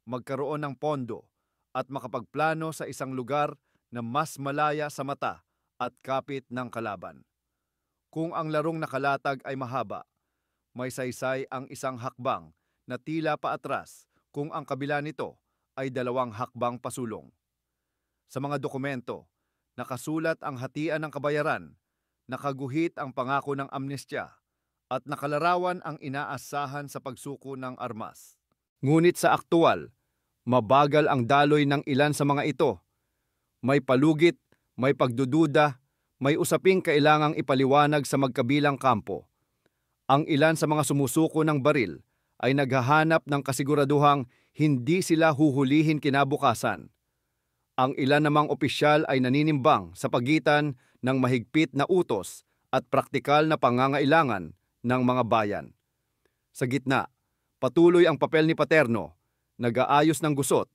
magkaroon ng pondo, at makapagplano sa isang lugar na mas malaya sa mata at kapit ng kalaban. Kung ang larong nakalatag ay mahaba, may saysay ang isang hakbang na tila paatras kung ang kabila nito ay 2 hakbang pasulong. Sa mga dokumento, nakasulat ang hatian ng kabayaran, nakaguhit ang pangako ng amnestya, at nakalarawan ang inaasahan sa pagsuko ng armas. Ngunit sa aktual, mabagal ang daloy ng ilan sa mga ito. May palugit, may pagdududa, may usaping kailangang ipaliwanag sa magkabilang kampo. Ang ilan sa mga sumusuko ng baril ay naghahanap ng kasiguraduhang hindi sila huhulihin kinabukasan. Ang ilan namang opisyal ay naninimbang sa pagitan ng mahigpit na utos at praktikal na pangangailangan ng mga bayan. Sa gitna, patuloy ang papel ni Paterno, nag-aayos ng gusot,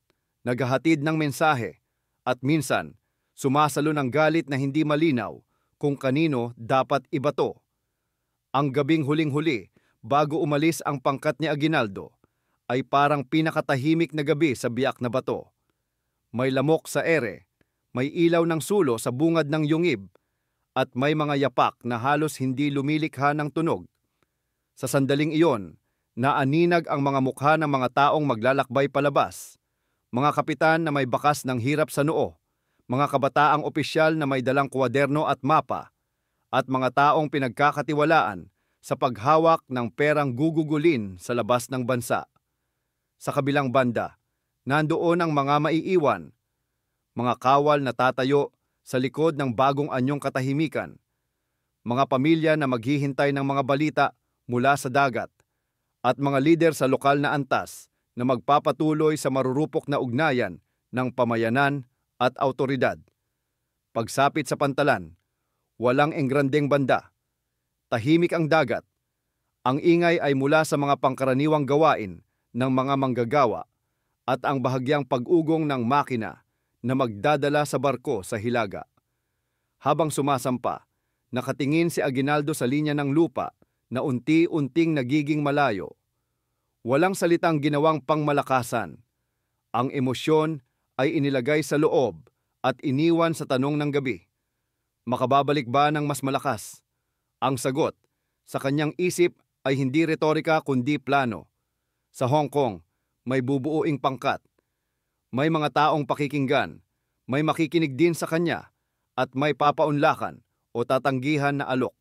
naghahatid ng mensahe, at minsan, sumasalo ng galit na hindi malinaw kung kanino dapat ibato. Ang gabing huling-huli, bago umalis ang pangkat ni Aguinaldo, ay parang pinakatahimik na gabi sa biyak na bato. May lamok sa ere, may ilaw ng sulo sa bungad ng yungib, at may mga yapak na halos hindi lumilikha ng tunog. Sa sandaling iyon, naaninag ang mga mukha ng mga taong maglalakbay palabas, mga kapitan na may bakas ng hirap sa noo, mga kabataang opisyal na may dalang kwaderno at mapa, at mga taong pinagkakatiwalaan sa paghawak ng perang gugugulin sa labas ng bansa. Sa kabilang banda, nandoon ang mga maiiwan, mga kawal na tatayo sa likod ng bagong anyong katahimikan, mga pamilya na maghihintay ng mga balita mula sa dagat, at mga lider sa lokal na antas na magpapatuloy sa marurupok na ugnayan ng pamayanan at awtoridad. Pagsapit sa pantalan, walang engrandeng banda. Tahimik ang dagat. Ang ingay ay mula sa mga pangkaraniwang gawain ng mga manggagawa at ang bahagyang pag-ugong ng makina na magdadala sa barko sa hilaga. Habang sumasampa, nakatingin si Aguinaldo sa linya ng lupa na unti-unting nagiging malayo. Walang salitang ginawang pangmalakasan. Ang emosyon ay inilagay sa loob at iniwan sa tanong ng gabi. Makababalik ba ng mas malakas? Ang sagot sa kanyang isip ay hindi retorika kundi plano. Sa Hong Kong, may bubuuing pangkat. May mga taong pakikinggan, may makikinig din sa kanya, at may papaunlakan o tatanggihan na alok.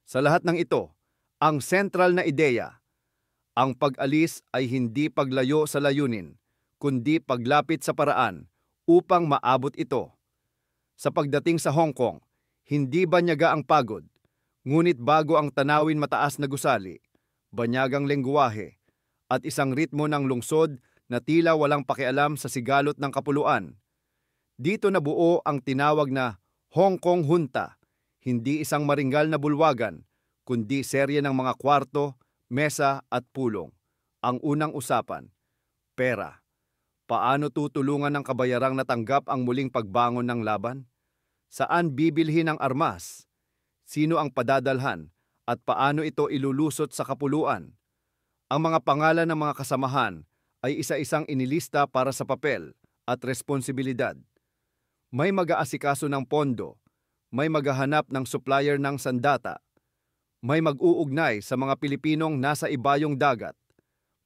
Sa lahat ng ito, ang sentral na ideya, ang pag-alis ay hindi paglayo sa layunin, kundi paglapit sa paraan upang maabot ito. Sa pagdating sa Hong Kong, hindi banyaga ang pagod, ngunit bago ang tanawin mataas na gusali, banyagang lengguwahe, at isang ritmo ng lungsod na tila walang pakialam sa sigalot ng kapuluan. Dito nabuo ang tinawag na Hong Kong Junta, hindi isang maringgal na bulwagan, kundi serye ng mga kwarto, mesa at pulong. Ang unang usapan, pera. Paano tutulungan ng kabayarang natanggap ang muling pagbangon ng laban? Saan bibilhin ang armas? Sino ang padadalhan? At paano ito ilulusot sa kapuluan? Ang mga pangalan ng mga kasamahan ay isa-isang inilista para sa papel at responsibilidad. May mag-aasikaso ng pondo, may maghahanap ng supplier ng sandata, may mag-uugnay sa mga Pilipinong nasa ibayong dagat,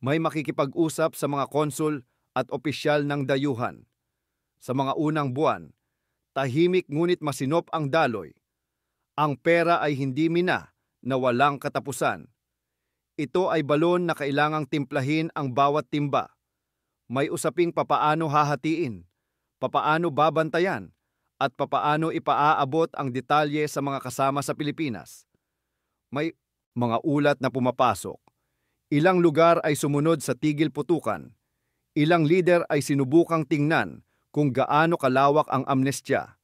may makikipag-usap sa mga konsul at opisyal ng dayuhan. Sa mga unang buwan, tahimik ngunit masinop ang daloy. Ang pera ay hindi mina na walang katapusan. Ito ay balon na kailangang timplahin ang bawat timba. May usaping papaano hahatiin, papaano babantayan, at papaano ipaaabot ang detalye sa mga kasama sa Pilipinas. May mga ulat na pumapasok. Ilang lugar ay sumunod sa tigil putukan. Ilang lider ay sinubukang tingnan kung gaano kalawak ang amnestya.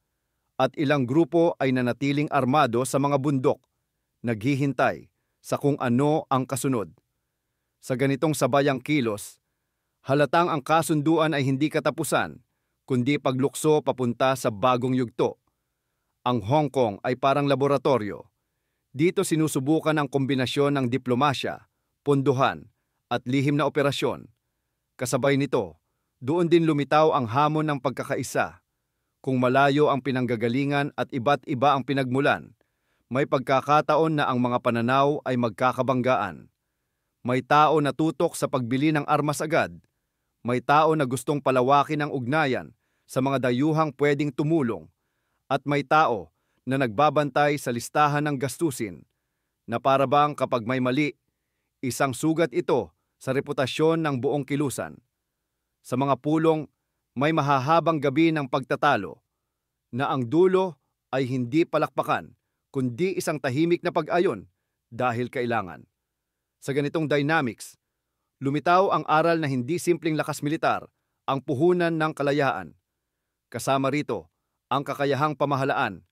At ilang grupo ay nanatiling armado sa mga bundok, naghihintay sa kung ano ang kasunod. Sa ganitong sabayang kilos, halatang ang kasunduan ay hindi katapusan, kundi paglukso papunta sa bagong yugto. Ang Hong Kong ay parang laboratorio. Dito sinusubukan ang kombinasyon ng diplomasya, pondohan, at lihim na operasyon. Kasabay nito, doon din lumitaw ang hamon ng pagkakaisa. Kung malayo ang pinanggagalingan at iba't iba ang pinagmulan, may pagkakataon na ang mga pananaw ay magkakabanggaan. May tao na tutok sa pagbili ng armas agad. May tao na gustong palawakin ang ugnayan sa mga dayuhang pwedeng tumulong. At may tao na nagbabantay sa listahan ng gastusin na para bang kapag may mali, isang sugat ito sa reputasyon ng buong kilusan. Sa mga pulong, may mahahabang gabi ng pagtatalo na ang dulo ay hindi palakpakan kundi isang tahimik na pag-ayon dahil kailangan. Sa ganitong dynamics, lumitaw ang aral na hindi simpleng lakas militar ang puhunan ng kalayaan. Kasama rito ang kakayahang pamahalaan,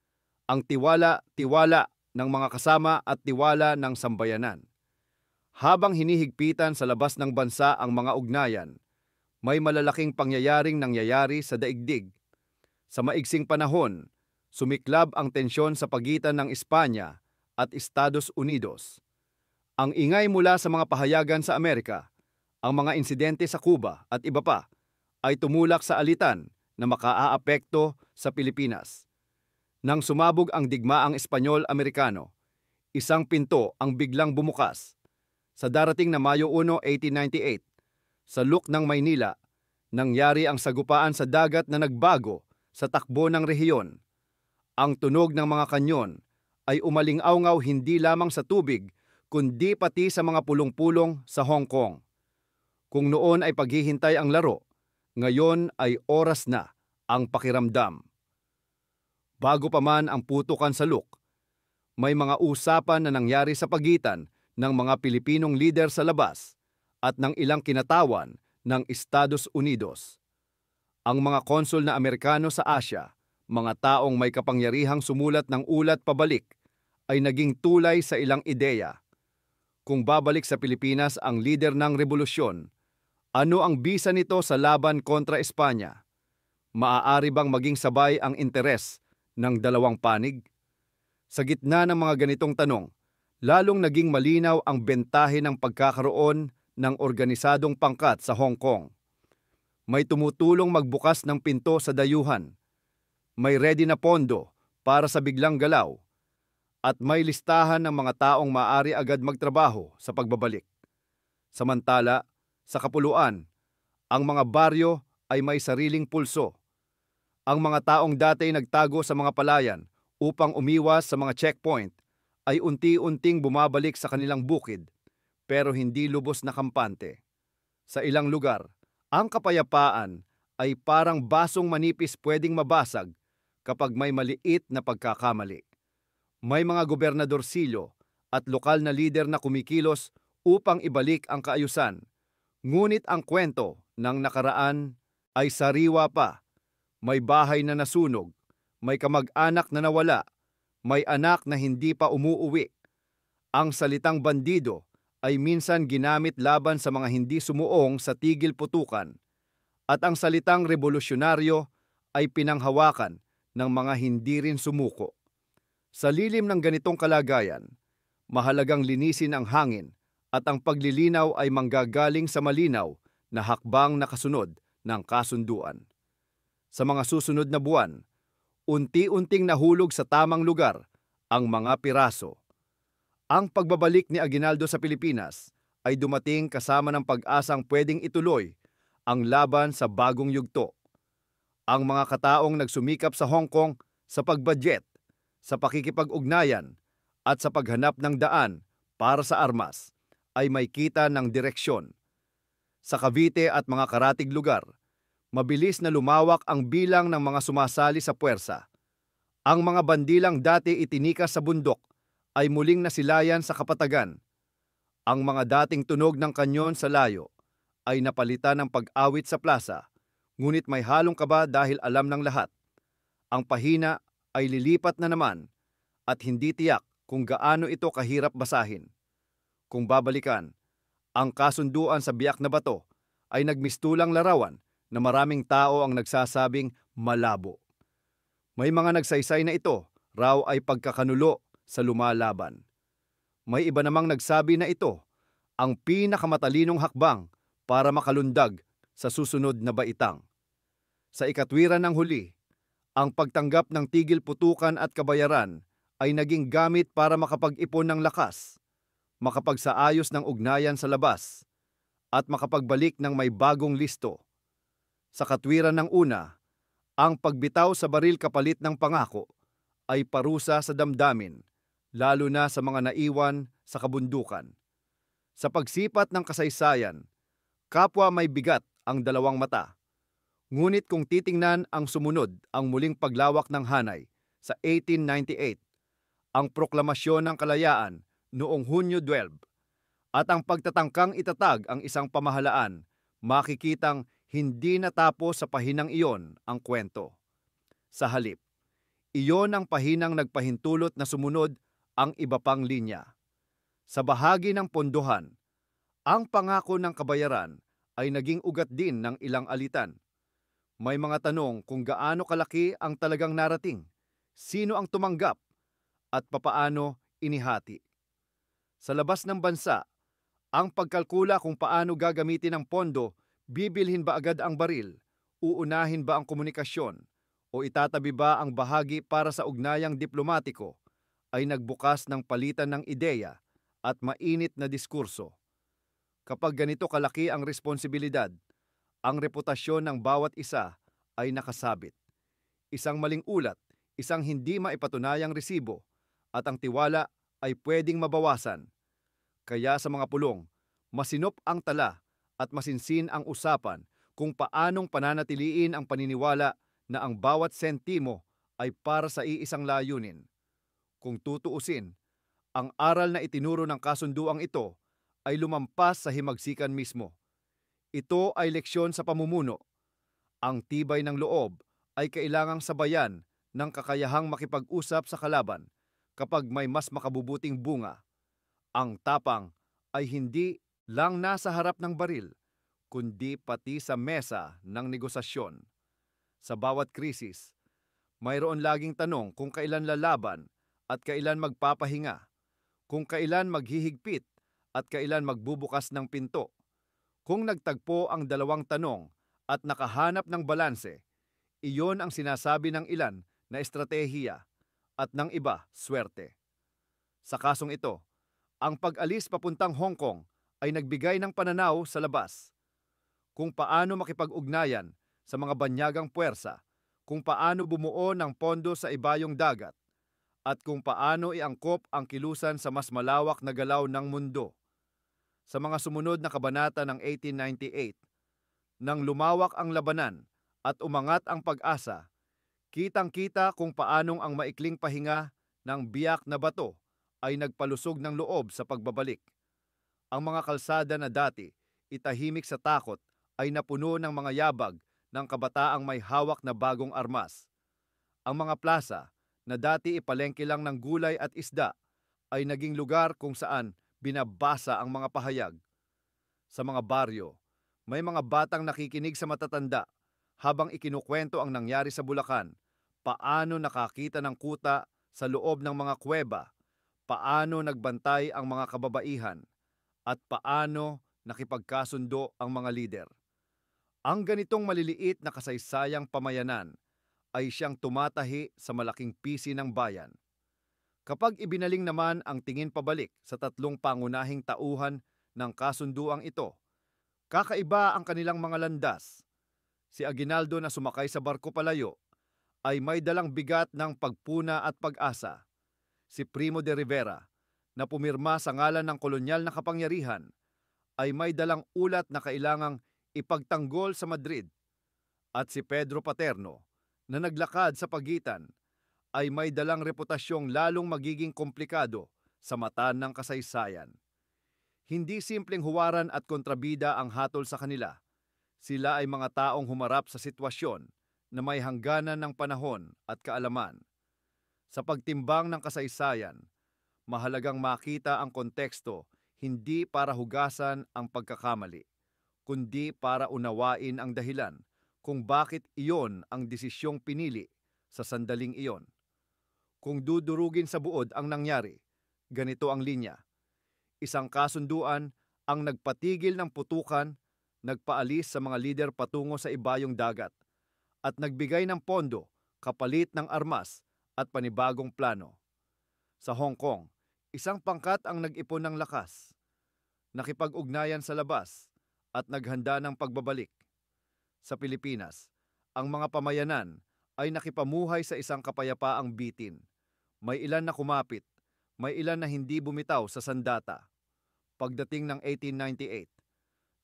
ang tiwala ng mga kasama at tiwala ng sambayanan. Habang hinihigpitan sa labas ng bansa ang mga ugnayan, may malalaking pangyayaring nangyayari sa daigdig. Sa maigsing panahon, sumiklab ang tensyon sa pagitan ng Espanya at Estados Unidos. Ang ingay mula sa mga pahayagan sa Amerika, ang mga insidente sa Cuba at iba pa, ay tumulak sa alitan na makaaapekto sa Pilipinas. Nang sumabog ang digmaang Espanyol-Amerikano, isang pinto ang biglang bumukas. Sa darating na Mayo 1, 1898, sa Luk ng Maynila, nangyari ang sagupaan sa dagat na nagbago sa takbo ng rehiyon. Ang tunog ng mga kanyon ay umaling-awngaw hindi lamang sa tubig, kundi pati sa mga pulong-pulong sa Hong Kong. Kung noon ay paghihintay ang laro, ngayon ay oras na ang pakiramdam. Bago pa man ang putukan sa Luk, may mga usapan na nangyari sa pagitan ng mga Pilipinong lider sa labas at ng ilang kinatawan ng Estados Unidos. Ang mga konsul na Amerikano sa Asya, mga taong may kapangyarihang sumulat ng ulat pabalik, ay naging tulay sa ilang ideya. Kung babalik sa Pilipinas ang lider ng rebolusyon, ano ang bisa nito sa laban kontra Espanya? Maaari bang maging sabay ang interes ng dalawang panig? Sa gitna ng mga ganitong tanong, lalong naging malinaw ang bentahe ng pagkakaroon ng organisadong pangkat sa Hong Kong. May tumutulong magbukas ng pinto sa dayuhan. May ready na pondo para sa biglang galaw. At may listahan ng mga taong maaari agad magtrabaho sa pagbabalik. Samantala, sa kapuluan, ang mga baryo ay may sariling pulso. Ang mga taong dati nagtago sa mga palayan upang umiwas sa mga checkpoint ay unti-unting bumabalik sa kanilang bukid, pero hindi lubos na kampante. Sa ilang lugar, ang kapayapaan ay parang basong manipis pwedeng mabasag kapag may maliit na pagkakamali. May mga gobernadorsilyo at lokal na lider na kumikilos upang ibalik ang kaayusan. Ngunit ang kwento ng nakaraan ay sariwa pa. May bahay na nasunog, may kamag-anak na nawala, may anak na hindi pa umuuwi. Ang salitang bandido ay minsan ginamit laban sa mga hindi sumuong sa tigil putukan, at ang salitang revolusyonaryo ay pinanghawakan ng mga hindi rin sumuko. Sa lilim ng ganitong kalagayan, mahalagang linisin ang hangin at ang paglilinaw ay manggagaling sa malinaw na hakbang na kasunod ng kasunduan. Sa mga susunod na buwan, unti-unting nahulog sa tamang lugar ang mga piraso. Ang pagbabalik ni Aguinaldo sa Pilipinas ay dumating kasama ng pag-asang pwedeng ituloy ang laban sa bagong yugto. Ang mga kataong nagsumikap sa Hong Kong sa pagbudget, sa pakikipag-ugnayan at sa paghanap ng daan para sa armas ay may kita ng direksyon. Sa Cavite at mga karatig lugar, mabilis na lumawak ang bilang ng mga sumasali sa puwersa. Ang mga bandilang dati itinikas sa bundok ay muling nasilayan sa kapatagan. Ang mga dating tunog ng kanyon sa layo ay napalitan ng pag-awit sa plaza, ngunit may halong kaba dahil alam ng lahat. Ang pahina ay lilipat na naman at hindi tiyak kung gaano ito kahirap basahin. Kung babalikan, ang kasunduan sa Biak na Bato ay nagmistulang larawan na maraming tao ang nagsasabing malabo. May mga nagsaysay na ito raw ay pagkakanulo sa lumalaban. May iba namang nagsabi na ito ang pinakamatalinong hakbang para makalundag sa susunod na baitang. Sa ikatwiran ng huli, ang pagtanggap ng tigil putukan at kabayaran ay naging gamit para makapag-ipon ng lakas, makapagsaayos ng ugnayan sa labas, at makapagbalik ng may bagong listo. Sa katwiran ng una, ang pagbitaw sa baril kapalit ng pangako ay parusa sa damdamin, lalo na sa mga naiwan sa kabundukan. Sa pagsipat ng kasaysayan, kapwa may bigat ang dalawang mata. Ngunit kung titingnan ang sumunod ang muling paglawak ng hanay sa 1898, ang proklamasyon ng kalayaan noong Hunyo 12, at ang pagtatangkang itatag ang isang pamahalaan, makikitang hindi natapos sa pahinang iyon ang kwento. Sa halip, iyon ang pahinang nagpahintulot na sumunod ang iba pang linya. Sa bahagi ng pondohan, ang pangako ng kabayaran ay naging ugat din ng ilang alitan. May mga tanong kung gaano kalaki ang talagang narating, sino ang tumanggap, at papaano inihati. Sa labas ng bansa, ang pagkalkula kung paano gagamitin ang pondo, bibilhin ba agad ang baril, uunahin ba ang komunikasyon, o itatabi ba ang bahagi para sa ugnayang diplomatiko, ay nagbukas ng palitan ng ideya at mainit na diskurso. Kapag ganito kalaki ang responsibilidad, ang reputasyon ng bawat isa ay nakasabit. Isang maling ulat, isang hindi maipatunayang resibo, at ang tiwala ay pwedeng mabawasan. Kaya sa mga pulong, masinop ang tala at masinsin ang usapan kung paanong pananatiliin ang paniniwala na ang bawat sentimo ay para sa iisang layunin. Kung tutuusin, ang aral na itinuro ng kasunduang ito ay lumampas sa himagsikan mismo. Ito ay leksyon sa pamumuno. Ang tibay ng loob ay kailangang sabayan ng kakayahang makipag-usap sa kalaban kapag may mas makabubuting bunga. Ang tapang ay hindi lang nasa harap ng baril, kundi pati sa mesa ng negosasyon. Sa bawat krisis, mayroon laging tanong kung kailan lalaban at kailan magpapahinga, kung kailan maghihigpit at kailan magbubukas ng pinto. Kung nagtagpo ang dalawang tanong at nakahanap ng balanse, iyon ang sinasabi ng ilan na estratehiya at ng iba, swerte. Sa kasong ito, ang pag-alis papuntang Hong Kong ay nagbigay ng pananaw sa labas. Kung paano makipag-ugnayan sa mga banyagang puwersa, kung paano bumuo ng pondo sa ibayong dagat, at kung paano iangkop ang kilusan sa mas malawak na galaw ng mundo. Sa mga sumunod na kabanata ng 1898, nang lumawak ang labanan at umangat ang pag-asa, kitang-kita kung paanong ang maikling pahinga ng biyak na bato ay nagpalusog ng loob sa pagbabalik. Ang mga kalsada na dati itahimik sa takot ay napuno ng mga yabag ng kabataang may hawak na bagong armas. Ang mga plaza na dati ipalengke lang ng gulay at isda ay naging lugar kung saan binabasa ang mga pahayag. Sa mga baryo, may mga batang nakikinig sa matatanda habang ikinukwento ang nangyari sa Bulacan, paano nakakita ng kuta sa loob ng mga kuweba, paano nagbantay ang mga kababaihan, at paano nakipagkasundo ang mga lider. Ang ganitong maliliit na kasaysayang pamayanan ay siyang tumatahi sa malaking pisi ng bayan. Kapag ibinaling naman ang tingin pabalik sa tatlong pangunahing tauhan ng kasunduang ito, kakaiba ang kanilang mga landas. Si Aguinaldo na sumakay sa barko palayo ay may dalang bigat ng pagpuna at pag-asa. Si Primo de Rivera na pumirma sa ngalan ng kolonyal na kapangyarihan ay may dalang ulat na kailangang ipagtanggol sa Madrid. At si Pedro Paterno na naglakad sa pagitan ay may dalang reputasyong lalong magiging komplikado sa mata ng kasaysayan. Hindi simpleng huwaran at kontrabida ang hatol sa kanila. Sila ay mga taong humarap sa sitwasyon na may hangganan ng panahon at kaalaman. Sa pagtimbang ng kasaysayan, mahalagang makita ang konteksto hindi para hugasan ang pagkakamali, kundi para unawain ang dahilan kung bakit iyon ang desisyong pinili sa sandaling iyon. Kung dudurugin sa buod ang nangyari, ganito ang linya. Isang kasunduan ang nagpatigil ng putukan, nagpaalis sa mga lider patungo sa ibayong dagat, at nagbigay ng pondo kapalit ng armas at panibagong plano. Sa Hong Kong, isang pangkat ang nag-ipon ng lakas, nakipag-ugnayan sa labas, at naghanda ng pagbabalik. Sa Pilipinas, ang mga pamayanan ay nakipamuhay sa isang kapayapaang bitin. May ilan na kumapit, may ilan na hindi bumitaw sa sandata. Pagdating ng 1898,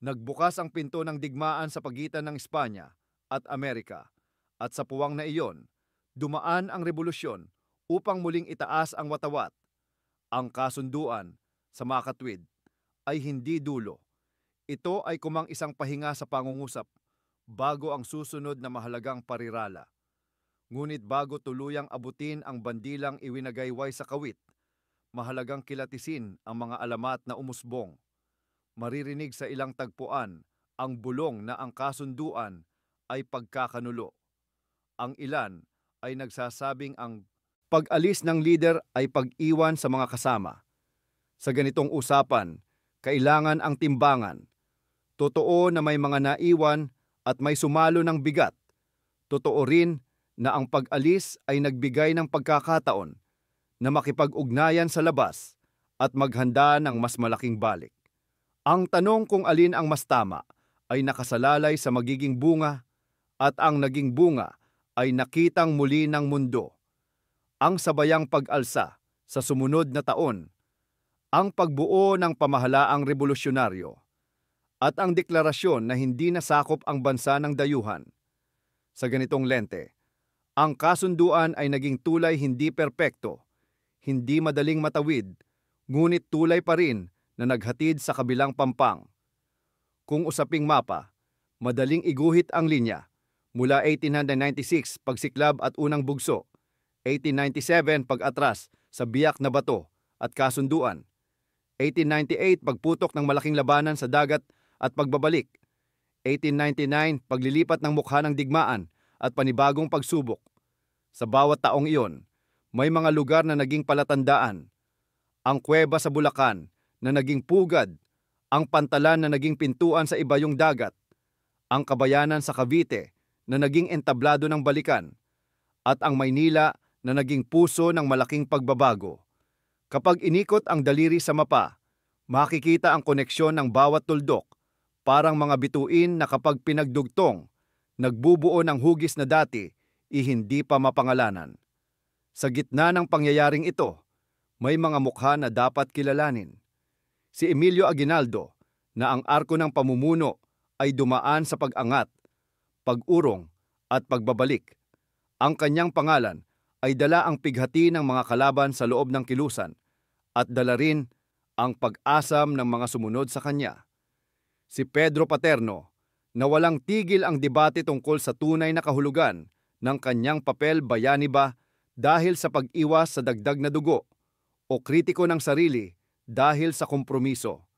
nagbukas ang pinto ng digmaan sa pagitan ng Espanya at Amerika, at sa puwang na iyon, dumaan ang revolusyon upang muling itaas ang watawat. Ang kasunduan, sa makatwid, ay hindi dulo. Ito ay kumang isang pahinga sa pangungusap bago ang susunod na mahalagang parirala. Ngunit bago tuluyang abutin ang bandilang iwinagayway sa kawit, mahalagang kilatisin ang mga alamat na umusbong. Maririnig sa ilang tagpuan ang bulong na ang kasunduan ay pagkakanulo. Ang ilan ay nagsasabing ang pag-alis ng lider ay pag-iwan sa mga kasama. Sa ganitong usapan, kailangan ang timbangan. Totoo na may mga naiwan at may sumalo ng bigat. Totoo rin na ang pag-alis ay nagbigay ng pagkakataon na makipag-ugnayan sa labas at maghanda ng mas malaking balik. Ang tanong kung alin ang mas tama ay nakasalalay sa magiging bunga, at ang naging bunga ay nakitang muli ng mundo. Ang sabayang pag-alsa sa sumunod na taon, ang pagbuo ng pamahalaang revolusyonaryo, at ang deklarasyon na hindi nasakop ang bansa ng dayuhan. Sa ganitong lente, ang kasunduan ay naging tulay hindi perpekto, hindi madaling matawid, ngunit tulay pa rin na naghatid sa kabilang pampang. Kung usaping mapa, madaling iguhit ang linya mula 1896 pagsiklab at unang bugso, 1897 pag-atras sa biyak na bato at kasunduan, 1898 pagputok ng malaking labanan sa dagat at pagbabalik, 1899 paglilipat ng mukha ng digmaan at panibagong pagsubok. Sa bawat taong iyon, may mga lugar na naging palatandaan. Ang kuweba sa Bulacan na naging pugad, ang pantalan na naging pintuan sa ibayong dagat, ang kabayanan sa Cavite na naging entablado ng balikan, at ang Maynila na naging puso ng malaking pagbabago. Kapag inikot ang daliri sa mapa, makikita ang koneksyon ng bawat tuldok, parang mga bituin na kapag pinagdugtong, nagbubuo ng hugis na dati, hindi pa mapangalanan. Sa gitna ng pangyayaring ito, may mga mukha na dapat kilalanin. Si Emilio Aguinaldo, na ang arko ng pamumuno ay dumaan sa pag-angat, pag-urong at pagbabalik. Ang kanyang pangalan ay dala ang pighati ng mga kalaban sa loob ng kilusan at dala rin ang pag-asam ng mga sumunod sa kanya. Si Pedro Paterno, na walang tigil ang debate tungkol sa tunay na kahulugan ng kanyang papel bayani ba dahil sa pag-iwas sa dagdag na dugo o kritiko ng sarili dahil sa kompromiso.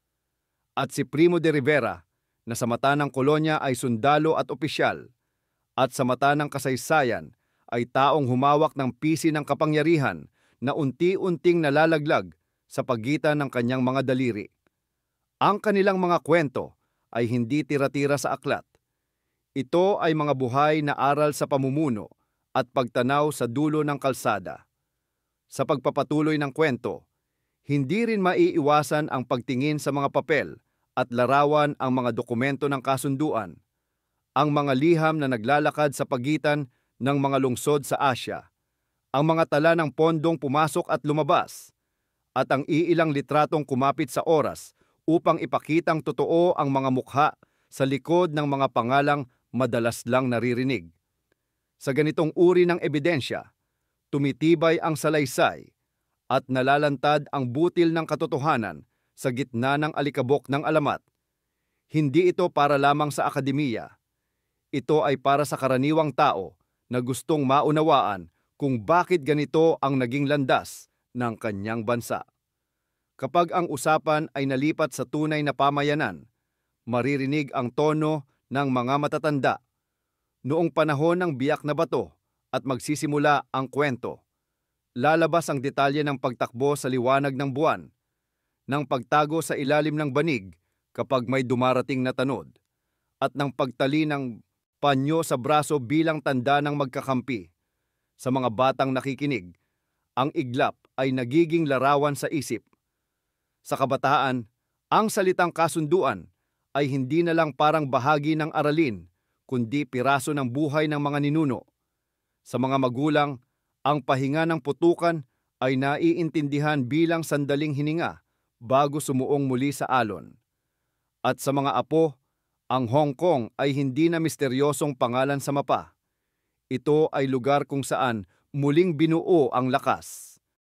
At si Primo de Rivera, na sa mata ng kolonya ay sundalo at opisyal, at sa mata ng kasaysayan ay taong humawak ng pisi ng kapangyarihan na unti-unting nalalaglag sa pagitan ng kanyang mga daliri. Ang kanilang mga kwento ay hindi tira-tira sa aklat. Ito ay mga buhay na aral sa pamumuno at pagtanaw sa dulo ng kalsada. Sa pagpapatuloy ng kwento, hindi rin maiiwasan ang pagtingin sa mga papel at larawan ang mga dokumento ng kasunduan, ang mga liham na naglalakad sa pagitan ng mga lungsod sa Asya, ang mga tala ng pondong pumasok at lumabas, at ang iilang litratong kumapit sa oras upang ipakitang totoo ang mga mukha sa likod ng mga pangalang madalas lang naririnig. Sa ganitong uri ng ebidensya, tumitibay ang salaysay at nalalantad ang butil ng katotohanan sa gitna ng alikabok ng alamat. Hindi ito para lamang sa akademiya. Ito ay para sa karaniwang tao na gustong maunawaan kung bakit ganito ang naging landas ng kanyang bansa. Kapag ang usapan ay nalipat sa tunay na pamayanan, maririnig ang tono ng mga matatanda. Noong panahon ng biyak na bato at magsisimula ang kwento, lalabas ang detalye ng pagtakbo sa liwanag ng buwan, ng pagtago sa ilalim ng banig kapag may dumarating na tanod, at ng pagtali ng panyo sa braso bilang tanda ng magkakampi. Sa mga batang nakikinig, ang iglap ay nagiging larawan sa isip. Sa kabataan, ang salitang kasunduan ay hindi na lang parang bahagi ng aralin, kundi piraso ng buhay ng mga ninuno. Sa mga magulang, ang pahinga ng putukan ay naiintindihan bilang sandaling hininga bago sumuong muli sa alon. At sa mga apo, ang Hong Kong ay hindi na misteryosong pangalan sa mapa. Ito ay lugar kung saan muling binuo ang lakas.